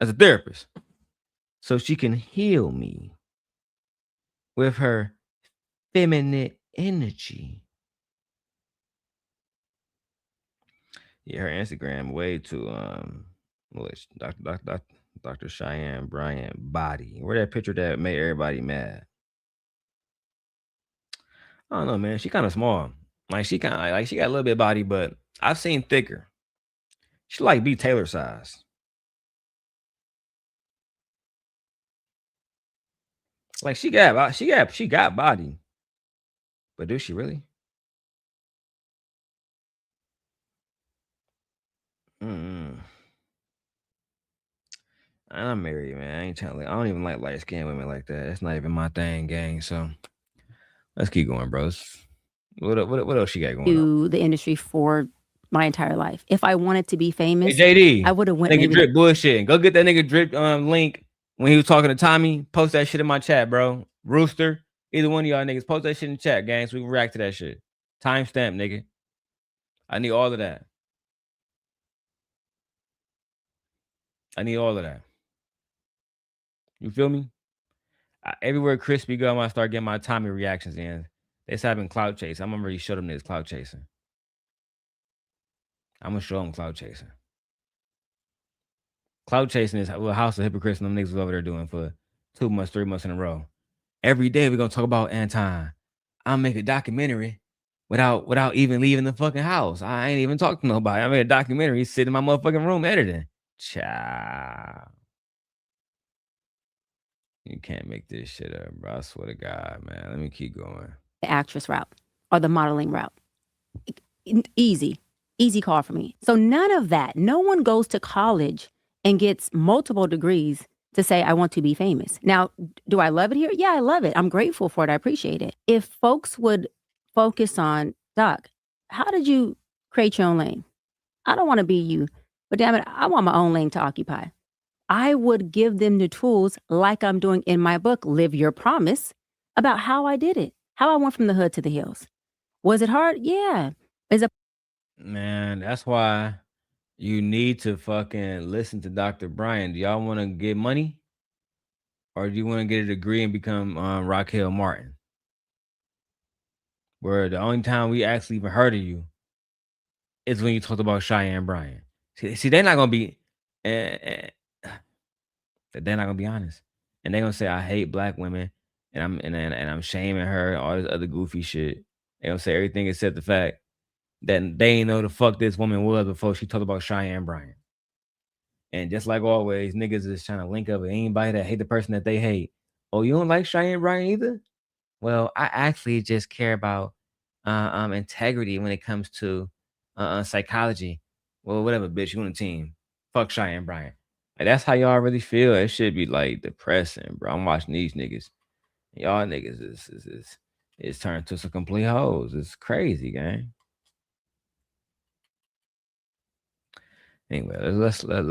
therapist. So she can heal me with her feminine energy. Yeah, her Instagram way too Dr. Cheyanne Bryant body. Where that picture that made everybody mad? I don't know, man. She kind of small. Like she kind of like she got a little bit of body, but I've seen thicker. She like B Taylor size. Like she got body, but do she really? Mm-mm. I'm married, man. I ain't trying to. I don't even like light skinned women like that. That's not even my thing, gang. So let's keep going, bros. What else she got going on? To the industry for my entire life. If I wanted to be famous, Hey, JD, I would have went. Nigga Maybe drip bullshit. Go get that nigga drip link when he was talking to Tommy. Post that shit in my chat, bro. Rooster, either one of y'all niggas, post that shit in the chat, gang, so we can react to that shit. Timestamp, nigga. I need all of that. I need all of that. You feel me? Everywhere Crispy go, I'm gonna start getting my Tommy reactions in. They said I've been clout chasing. I'm gonna really show them this clout chasing. I'm gonna show them clout chasing. Clout chasing is what House of Hypocrites and them niggas was over there doing for 2 months, 3 months in a row. Every day we're gonna talk about Anton. I'll make a documentary without even leaving the fucking house. I ain't even talking to nobody. I made a documentary sitting in my motherfucking room editing. Child. You can't make this shit up, bro. I swear to God, man. Let me keep going. the actress route or the modeling route. Easy call for me. So none of that. No one goes to college and gets multiple degrees to say, I want to be famous. Now, do I love it here? Yeah, I love it. I'm grateful for it. I appreciate it. If folks would focus on, Doc, how did you create your own lane? I don't want to be you, but damn it, I want my own lane to occupy. I would give them the tools like I'm doing in my book, Live Your Promise, about how I did it, how I went from the hood to the hills. Was it hard? Yeah. Man, that's why you need to fucking listen to Dr. Bryant. Do y'all want to get money? Or do you want to get a degree and become Raquel Martin? Where the only time we actually even heard of you is when you talked about Cheyanne Bryant. See, they're not going to be... they're not gonna be honest, and they're gonna say I hate black women, and I'm shaming her, all this other goofy shit. They gonna say everything except the fact that they ain't know the fuck this woman was before she talked about Cheyanne Bryant. And just like always, niggas is trying to link up with anybody that hate the person that they hate. Oh, you don't like Cheyanne Bryant either? Well, I actually just care about integrity when it comes to psychology. Well, whatever, bitch, you on a team. Fuck Cheyanne Bryant. Like, that's how y'all really feel. It should be like depressing, bro. I'm watching these niggas. Y'all niggas is turned to some complete hoes. It's crazy, gang. Anyway, let's. Oh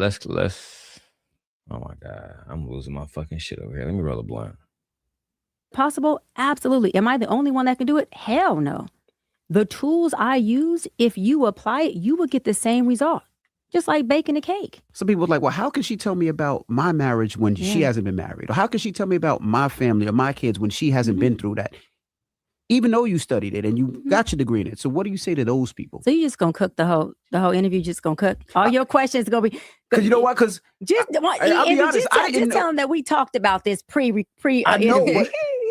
my God, I'm losing my fucking shit over here. Let me roll a blunt. Possible? Absolutely. Am I the only one that can do it? Hell no. The tools I use, if you apply it, you will get the same result. Just like baking a cake. Some people are like, well, how can she tell me about my marriage when she hasn't been married? Or how can she tell me about my family or my kids when she hasn't been through that? Even though you studied it and you got your degree in it. So what do you say to those people? So you just gonna cook the whole interview, just gonna cook? All your questions gonna be... Because you know what? Because I'll be honest, just tell them that we talked about this pre I know,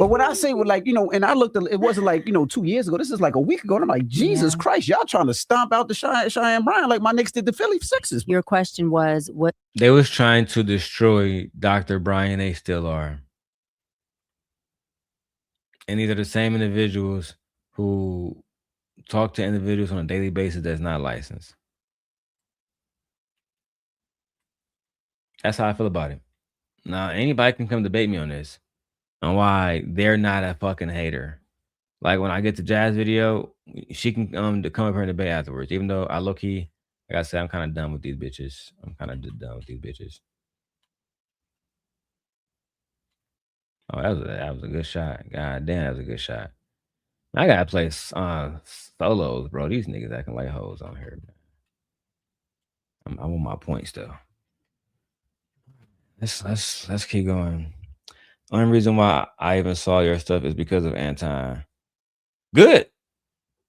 but when I say, like, and I looked, it wasn't like, 2 years ago. This is like a week ago. And I'm like, Jesus Christ, y'all trying to stomp out the Cheyanne Bryant like my Knicks did the Philly Sixers. Your question was what? They was trying to destroy Dr. Bryant. They still are. And these are the same individuals who talk to individuals on a daily basis that's not licensed. That's how I feel about it. Now, anybody can come debate me on this. On why they're not a fucking hater. Like when I get the Jazz video, she can come up here and debate afterwards. Even though I low key, like I said, I'm kind of done with these bitches. I'm kind of just done with these bitches. Oh, that was a good shot. God damn, that was a good shot. I gotta play solos, bro. These niggas acting like hoes on here, man. I want my points though. Let's keep going. Only reason why I even saw your stuff is because of Anton. Good.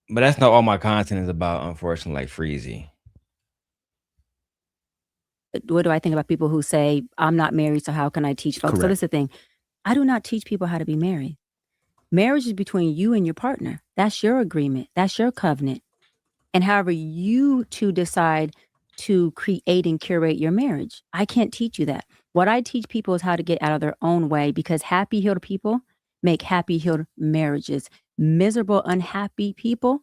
But that's not all my content is about, unfortunately, like Freezy. What do I think about people who say, I'm not married, so how can I teach folks? Correct. So this is the thing. I do not teach people how to be married. Marriage is between you and your partner. That's your agreement. That's your covenant. And however you two decide to create and curate your marriage, I can't teach you that. What I teach people is how to get out of their own way, because happy, healed people make happy, healed marriages. Miserable, unhappy people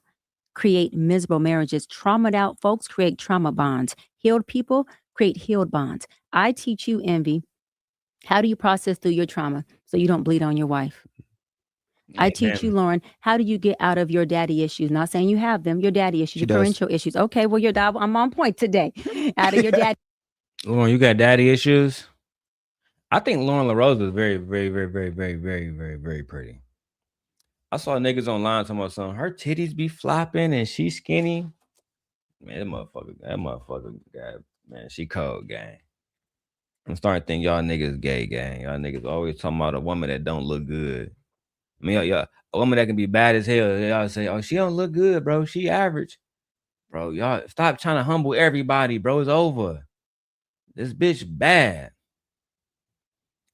create miserable marriages. Traumatized out folks create trauma bonds. Healed people create healed bonds. I teach you, Envy, how do you process through your trauma so you don't bleed on your wife? I teach you, Lauren, how do you get out of your daddy issues? Not saying you have them, your daddy issues, your parental issues. Okay, well, your dad, I'm on point today. Out of your daddy. Lauren, you got daddy issues? I think Lauren LaRose is very, very, very, very, very, very, very, very pretty. I saw niggas online talking about something. Her titties be flopping and she's skinny. Man, that motherfucker, God, man, she cold, gang. I'm starting to think y'all niggas gay, gang. Y'all niggas always talking about a woman that don't look good. I mean, y'all, a woman that can be bad as hell. Y'all say, oh, she don't look good, bro. She average. Bro, y'all stop trying to humble everybody, bro. It's over. This bitch bad.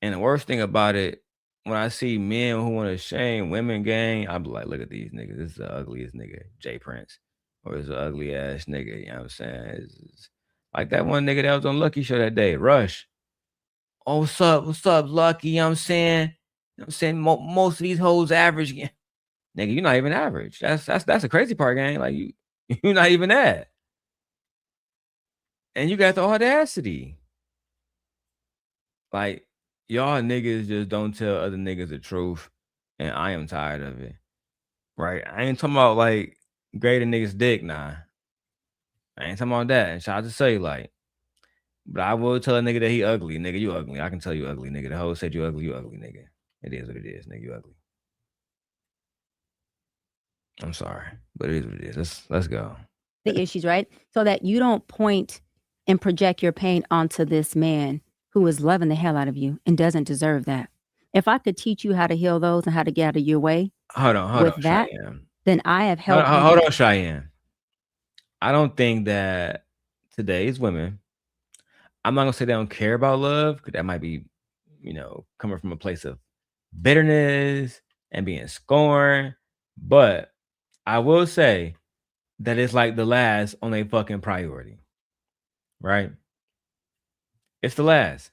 And the worst thing about it, when I see men who want to shame women, gang, I be like, look at these niggas. This is the ugliest nigga, Jay Prince. Or it's an ugly ass nigga, you know what I'm saying? It's like that one nigga that was on Lucky Show that day, Rush. Oh, what's up, Lucky? You know what I'm saying? You know what I'm saying? Most of these hoes average. Nigga, you're not even average. That's the crazy part, gang. Like you're not even that. And you got the audacity. Like, y'all niggas just don't tell other niggas the truth. And I am tired of it. Right? I ain't talking about like grading niggas dick, nah. I ain't talking about that. And shout out to say, like, but I will tell a nigga that he ugly. Nigga, you ugly. I can tell you ugly, nigga. The hoe said you ugly, nigga. It is what it is, nigga. You ugly. I'm sorry, but it is what it is. Let's go. The issues, right? So that you don't point and project your pain onto this man who is loving the hell out of you and doesn't deserve that. If I could teach you how to heal those and how to get out of your way hold on, that, Cheyanne. then I have helped you. Hold on, Cheyanne. I don't think that today's women, I'm not gonna say they don't care about love, because that might be, coming from a place of bitterness and being scorned. But I will say that it's like the last on a fucking priority, right? It's the last.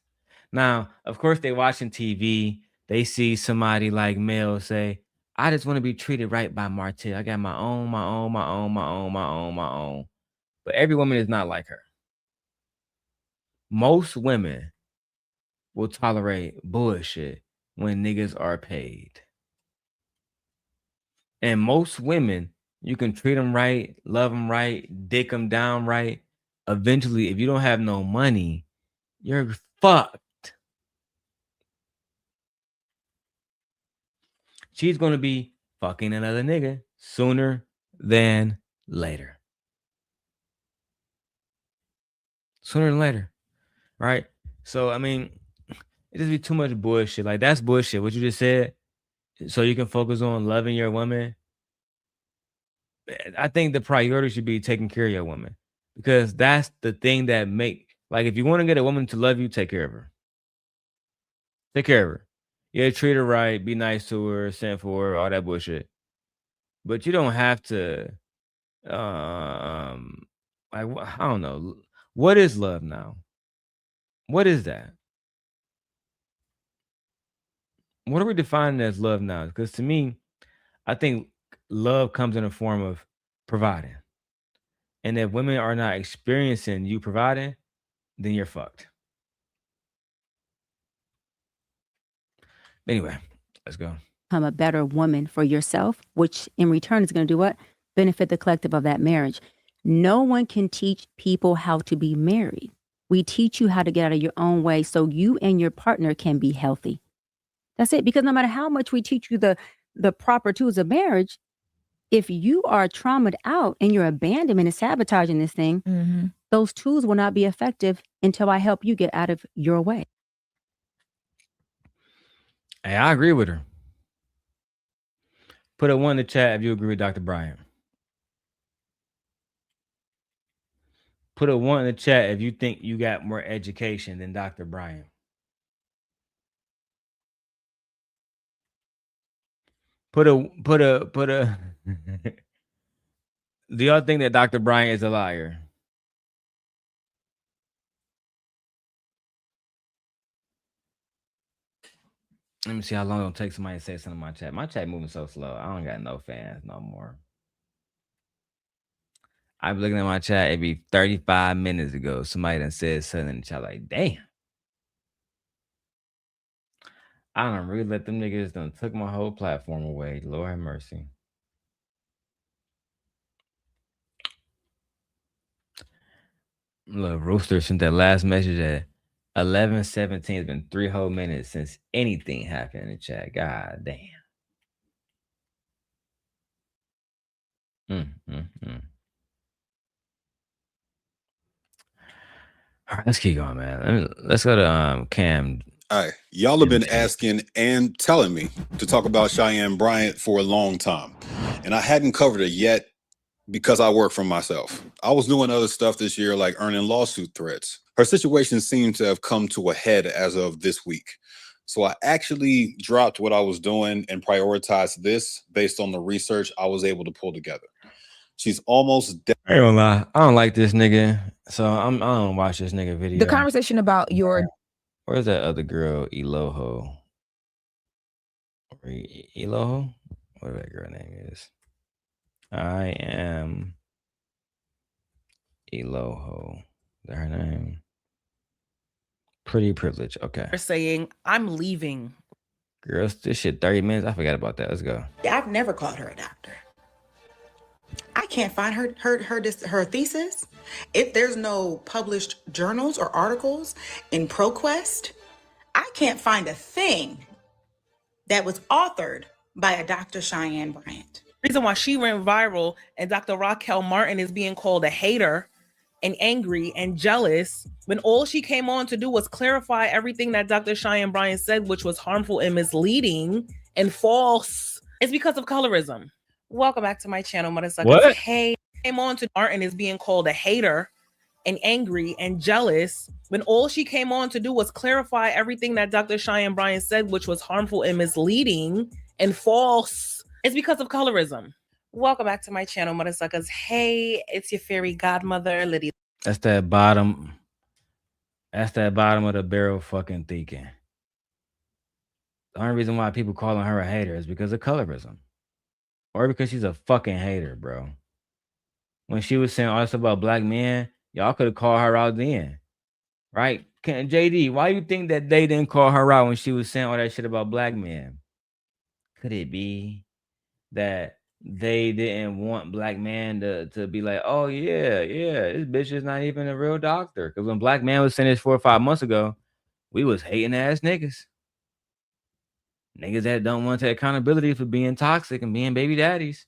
Now, of course, they watching TV. They see somebody like Mel say, I just want to be treated right by Martell. I got my own. But every woman is not like her. Most women will tolerate bullshit when niggas are paid. And most women, you can treat them right, love them right, dick them down right. Eventually, if you don't have no money, you're fucked. She's going to be fucking another nigga sooner than later. Sooner than later. Right? So, I mean, it just be too much bullshit. Like, that's bullshit. What you just said. So you can focus on loving your woman. I think the priority should be taking care of your woman. Because that's the thing that like, if you want to get a woman to love you, take care of her. Take care of her. Yeah, treat her right, be nice to her, send for her, all that bullshit. But you don't have to, I don't know. What is love now? What is that? What are we defining as love now? Because to me, I think love comes in a form of providing. And if women are not experiencing you providing, then you're fucked. Anyway, let's go. Become a better woman for yourself, which in return is going to do what? Benefit the collective of that marriage. No one can teach people how to be married. We teach you how to get out of your own way so you and your partner can be healthy. That's it. Because no matter how much we teach you the proper tools of marriage, if you are traumatized out and you're abandonment and sabotaging this thing, those tools will not be effective until I help you get out of your way. Hey, I agree with her. Put a 1 in the chat if you agree with Dr. Bryant. Put a 1 in the chat if you think you got more education than Dr. Bryant. Put a. Do y'all think that Dr. Bryant is a liar? Let me see how long it'll take somebody to say something in my chat. My chat moving so slow. I don't got no fans no more. I'm looking at my chat. It'd be 35 minutes ago. Somebody done said something in the chat like, damn. I done really let them niggas done took my whole platform away. Lord have mercy. Look, Rooster sent that last message at 11:17. It's been 3 whole minutes since anything happened in the chat. God damn. All right, let's keep going, man. Let's go to Cam. All right, y'all have been asking and telling me to talk about Cheyanne Bryant for a long time, and I hadn't covered it yet because I work for myself. I was doing other stuff this year, like earning lawsuit threats. Her situation seemed to have come to a head as of this week. So I actually dropped what I was doing and prioritized this based on the research I was able to pull together. She's almost dead. I ain't gonna lie, I don't like this nigga, so I don't watch this nigga video. The conversation about your... Where's that other girl, Eloho? Eloho? Whatever that girl name is. I am Eloho. Is that her name? Pretty privilege. Okay. They're saying, I'm leaving. Girls, this shit 30 minutes. I forgot about that. Let's go. I've never called her a doctor. I can't find her thesis. If there's no published journals or articles in ProQuest, I can't find a thing that was authored by a Dr. Cheyanne Bryant. Reason why she went viral and Dr. Raquel Martin is being called a hater and angry and jealous when all she came on to do was clarify everything that Dr. Cheyanne Bryant said, which was harmful and misleading and false. It's because of colorism. Welcome back to my channel, Motherfuckers. What? Hey, came on to Martin is being called a hater and angry and jealous when all she came on to do was clarify everything that Dr. Cheyanne Bryant said, which was harmful and misleading and false. It's because of colorism. Welcome back to my channel, Motherfuckers. Hey, it's your fairy godmother, Lydia. That's that bottom. That's that bottom of the barrel fucking thinking. The only reason why people calling her a hater is because of colorism. Or because she's a fucking hater, bro. When she was saying all this about black men, y'all could have called her out then. Right? JD, why you think that they didn't call her out when she was saying all that shit about black men? Could it be that they didn't want black men to be like, oh, yeah, this bitch is not even a real doctor? Because when black man was saying this 4 or 5 months ago, we was hating ass niggas. Niggas that don't want to take accountability for being toxic and being baby daddies.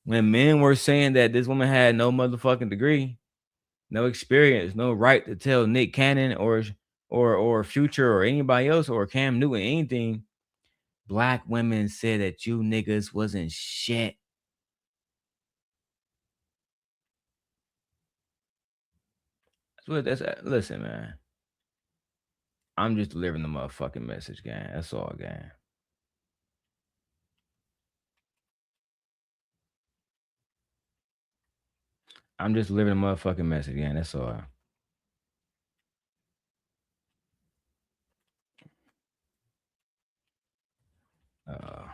When men were saying that this woman had no motherfucking degree, no experience, no right to tell Nick Cannon or Future or anybody else or Cam Newton anything, black women said that you niggas wasn't shit. Listen, man. I'm just delivering the motherfucking message, gang. That's all, gang. I'm just delivering the motherfucking message, gang. That's all. All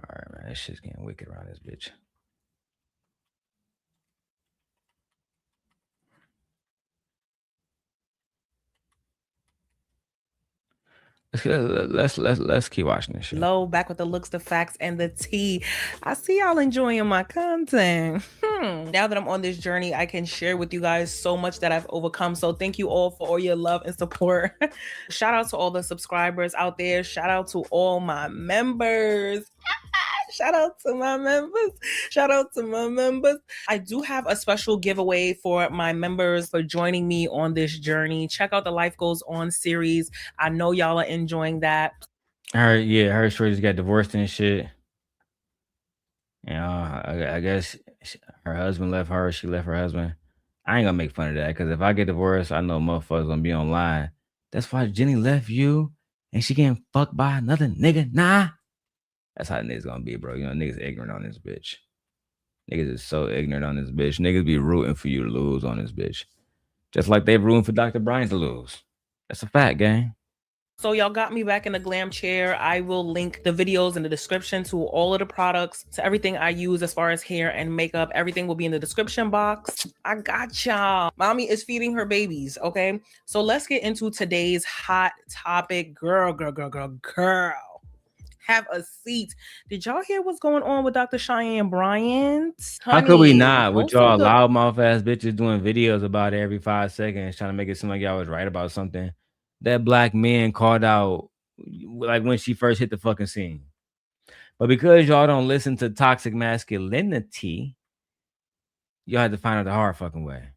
right, man. This shit's getting wicked around this bitch. Let's keep watching this shit. Low, back with the looks, the facts, and the tea. I see y'all enjoying my content. Now that I'm on this journey, I can share with you guys so much that I've overcome. So thank you all for all your love and support. Shout out to all the subscribers out there. Shout out to all my members. Shout out to my members. Shout out to my members. I do have a special giveaway for my members for joining me on this journey. Check out the Life Goes On series. I know y'all are enjoying that. Her story just got divorced and shit. You know, I guess her husband left her. She left her husband. I ain't gonna make fun of that because if I get divorced, I know motherfuckers gonna be online. That's why Jenny left you and she getting fucked by another nigga. Nah. That's how niggas gonna be, bro. You know, niggas ignorant on this bitch. Niggas is so ignorant on this bitch. Niggas be rooting for you to lose on this bitch. Just like they rooting for Dr. Bryant to lose. That's a fact, gang. So y'all got me back in the glam chair. I will link the videos in the description to all of the products, to everything I use as far as hair and makeup. Everything will be in the description box. I got y'all. Mommy is feeding her babies, okay? So let's get into today's hot topic. Girl. Have a seat. Did y'all hear what's going on with Dr. Cheyanne Bryant? How could we Honey, not? With most of y'all the- loudmouth ass bitches doing videos about it every 5 seconds, trying to make it seem like y'all was right about something. That black man called out like when she first hit the fucking scene. But because y'all don't listen to toxic masculinity, y'all had to find out the hard fucking way.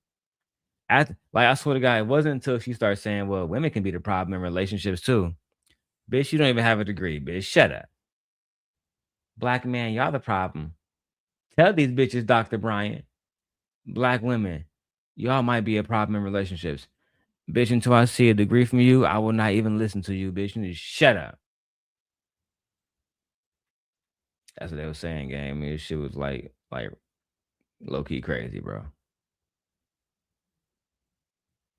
I swear to God, it wasn't until she started saying, well, women can be the problem in relationships too. Bitch, you don't even have a degree, bitch. Shut up. Black man, y'all the problem. Tell these bitches, Dr. Bryant. Black women, y'all might be a problem in relationships. Bitch, until I see a degree from you, I will not even listen to you, bitch. You need to shut up. That's what they were saying, gang. I mean, this shit was like low-key crazy, bro.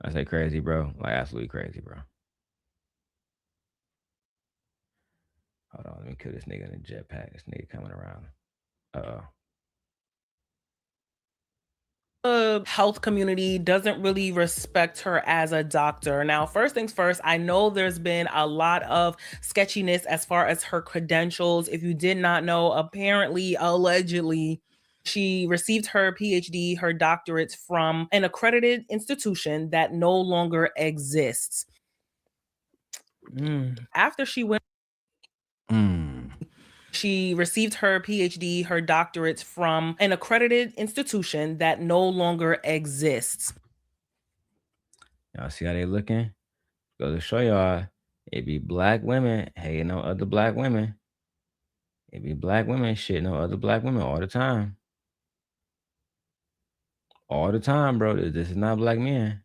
I say crazy, bro. Like absolutely crazy, bro. Hold on, let me kill this nigga in the jetpack. This nigga coming around. Uh-oh. The health community doesn't really respect her as a doctor. Now, first things first, I know there's been a lot of sketchiness as far as her credentials. If you did not know, apparently, allegedly, she received her PhD, her doctorate from an accredited institution that no longer exists. After she went She received her PhD, her doctorate from an accredited institution that no longer exists. Y'all see how they looking? Go to show y'all, it be black women hating on other black women. It be black women shitting on other black women all the time. All the time, bro. This is not black men.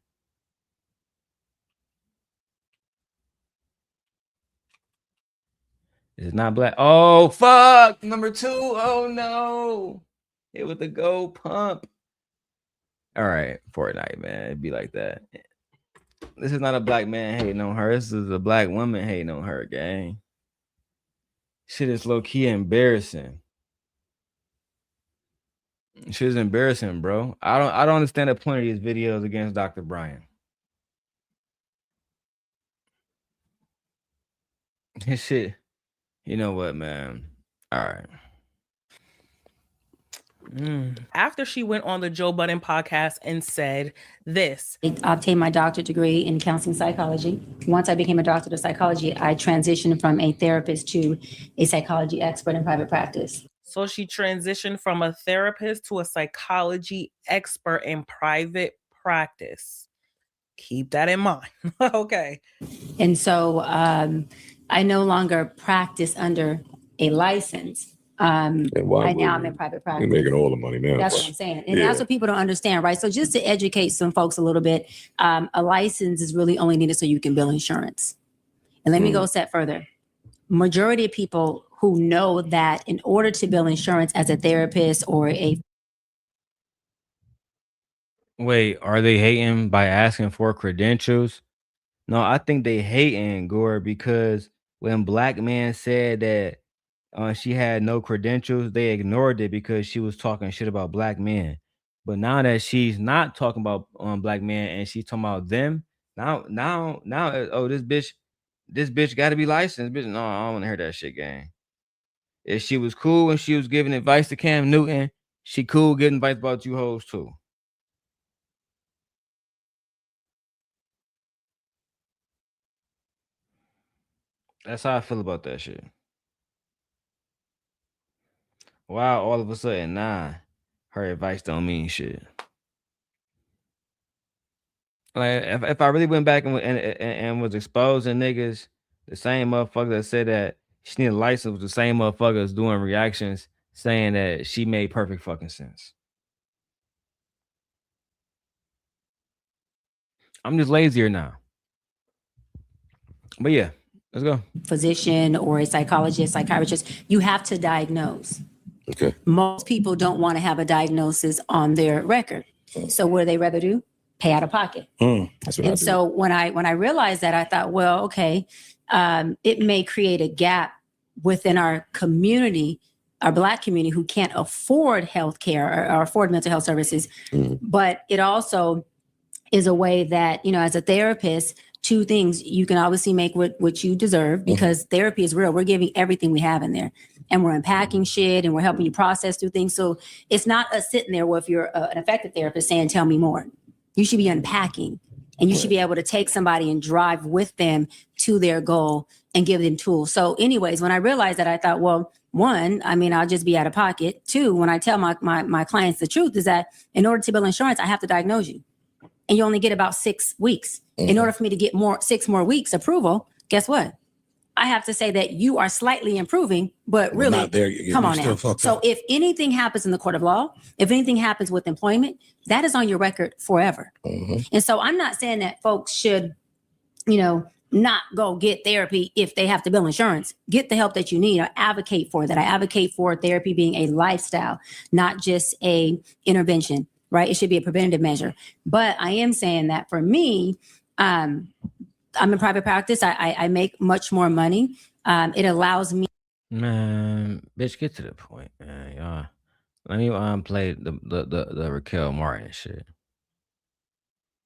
This is not black. Oh, fuck. Number 2. Oh, no. It was the gold pump. All right. Fortnite, man. It'd be like that. This is not a black man hating on her. This is a black woman hating on her, gang. Shit is low-key embarrassing. Shit is embarrassing, bro. I don't understand the point of these videos against Dr. Bryant. This shit. You know what, man? All right. After she went on the Joe Budden podcast and said this. I obtained my doctorate degree in counseling psychology. Once I became a doctor of psychology, I transitioned from a therapist to a psychology expert in private practice. So she transitioned from a therapist to a psychology expert in private practice. Keep that in mind. Okay. And so I no longer practice under a license. Right now I'm in private practice. You're making all the money now. That's what I'm saying. And that's what people don't understand, right? So just to educate some folks a little bit, a license is really only needed so you can bill insurance. And let me go a step further. Majority of people who know that in order to bill insurance as a therapist or a Wait, are they hating by asking for credentials? No, I think they hating, Gore, because when black man said that she had no credentials, they ignored it because she was talking shit about black men. But now that she's not talking about black men and she's talking about them, now, oh, this bitch got to be licensed. Bitch, no, I don't want to hear that shit, gang. If she was cool when she was giving advice to Cam Newton, she cool getting advice about you hoes too. That's how I feel about that shit. Wow, all of a sudden, nah, her advice don't mean shit. Like, if I really went back and was exposing niggas, the same motherfucker that said that she need a license was the same motherfuckers doing reactions saying that she made perfect fucking sense. I'm just lazier now. But yeah, Let's go. Physician or a psychologist, psychiatrist, you have to diagnose. Okay. Most people don't want to have a diagnosis on their record. So what do they rather do? Pay out of pocket. That's what I And do. so when I realized that, I thought, well, okay, it may create a gap within our community, our Black community, who can't afford healthcare or afford mental health services. But it also is a way that, you know, as a therapist, two things: you can obviously make what you deserve, because therapy is real. We're giving everything we have in there, and we're unpacking shit, and we're helping you process through things. So it's not us sitting there, well, if you're an effective therapist, saying, tell me more. You should be unpacking, and you should be able to take somebody and drive with them to their goal and give them tools. So anyways, when I realized that, I thought, well, one, I mean, I'll just be out of pocket. Two, when I tell my clients the truth, is that in order to bill insurance, I have to diagnose you. And you only get about 6 weeks. In order for me to get 6 more weeks approval, guess what? I have to say that you are slightly improving, but really, not there. come on now. So if anything happens in the court of law, if anything happens with employment, that is on your record forever. And so I'm not saying that folks should, you know, not go get therapy if they have to bill insurance. Get the help that you need. I advocate for that. I advocate for therapy being a lifestyle, not just a intervention, right? It should be a preventative measure. But I am saying that for me, I'm in private practice. I make much more money. It allows me. Man, bitch, get to the point, man. Y'all, let me play the Raquel Martin shit.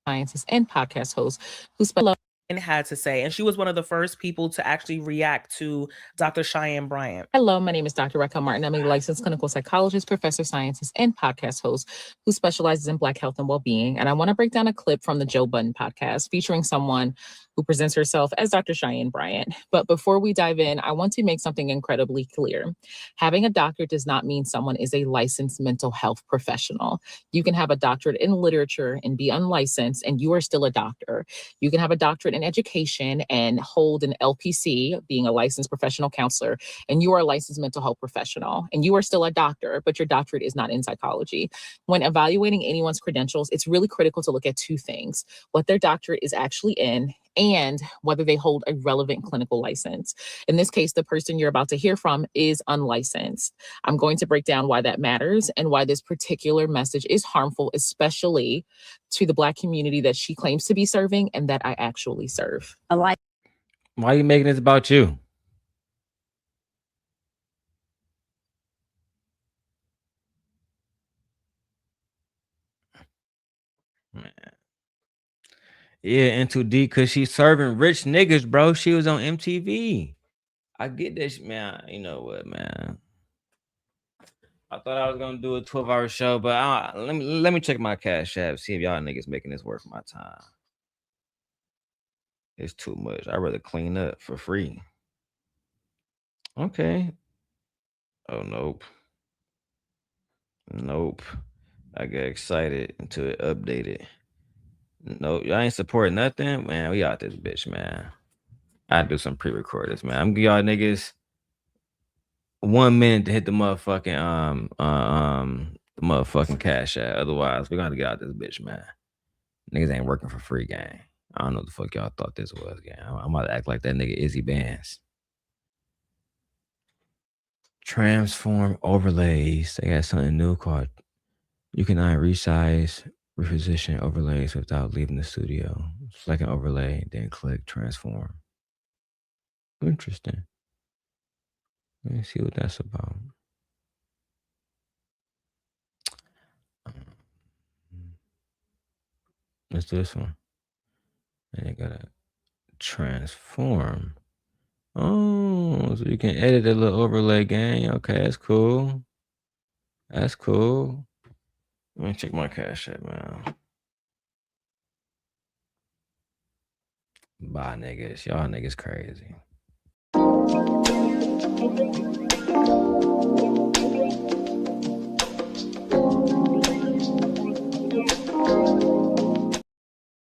Scientist and podcast host who spent had to say, and she was one of the first people to actually react to Dr. Cheyanne Bryant. Hello, my name is Dr. Raquel Martin. I'm a licensed clinical psychologist, professor, scientist, and podcast host who specializes in Black health and well-being. And I want to break down a clip from the Joe Budden podcast featuring someone who presents herself as Dr. Cheyanne Bryant. But before we dive in, I want to make something incredibly clear. Having a doctorate does not mean someone is a licensed mental health professional. You can have a doctorate in literature and be unlicensed, and you are still a doctor. You can have a doctorate in education and hold an LPC, being a licensed professional counselor, and you are a licensed mental health professional, and you are still a doctor, but your doctorate is not in psychology. When evaluating anyone's credentials, it's really critical to look at two things: what their doctorate is actually in, and whether they hold a relevant clinical license. In this case, the person you're about to hear from is unlicensed. I'm going to break down why that matters and why this particular message is harmful, especially to the Black community that she claims to be serving and that I actually serve. Why are you making this about you? Man. Yeah, into D, because she's serving rich niggas, bro. She was on MTV. I get this, man. You know what, man? I thought I was gonna do a 12-hour show, but let me check my Cash App, see if y'all niggas making this worth my time. It's too much. I'd rather clean up for free. Okay. Oh, nope. Nope. I got excited until it updated. Nope. Y'all ain't supporting nothing? Man, we out this bitch, man. I do some pre-recorders, man. I'm gonna give y'all niggas 1 minute to hit the motherfucking Cash App. Otherwise, we're gonna get out this bitch, man. Niggas ain't working for free, gang. I don't know what the fuck y'all thought this was, gang. I'm about to act like that nigga Izzy Bands. Transform overlays. They got something new called you can resize, reposition overlays without leaving the studio. Select an overlay, then click transform. Interesting. Let me see what that's about. Let's do this one. And you gotta transform. Oh, so you can edit a little overlay, gang. Okay, that's cool. That's cool. Let me check my Cash App, man. Bye, niggas. Y'all niggas crazy.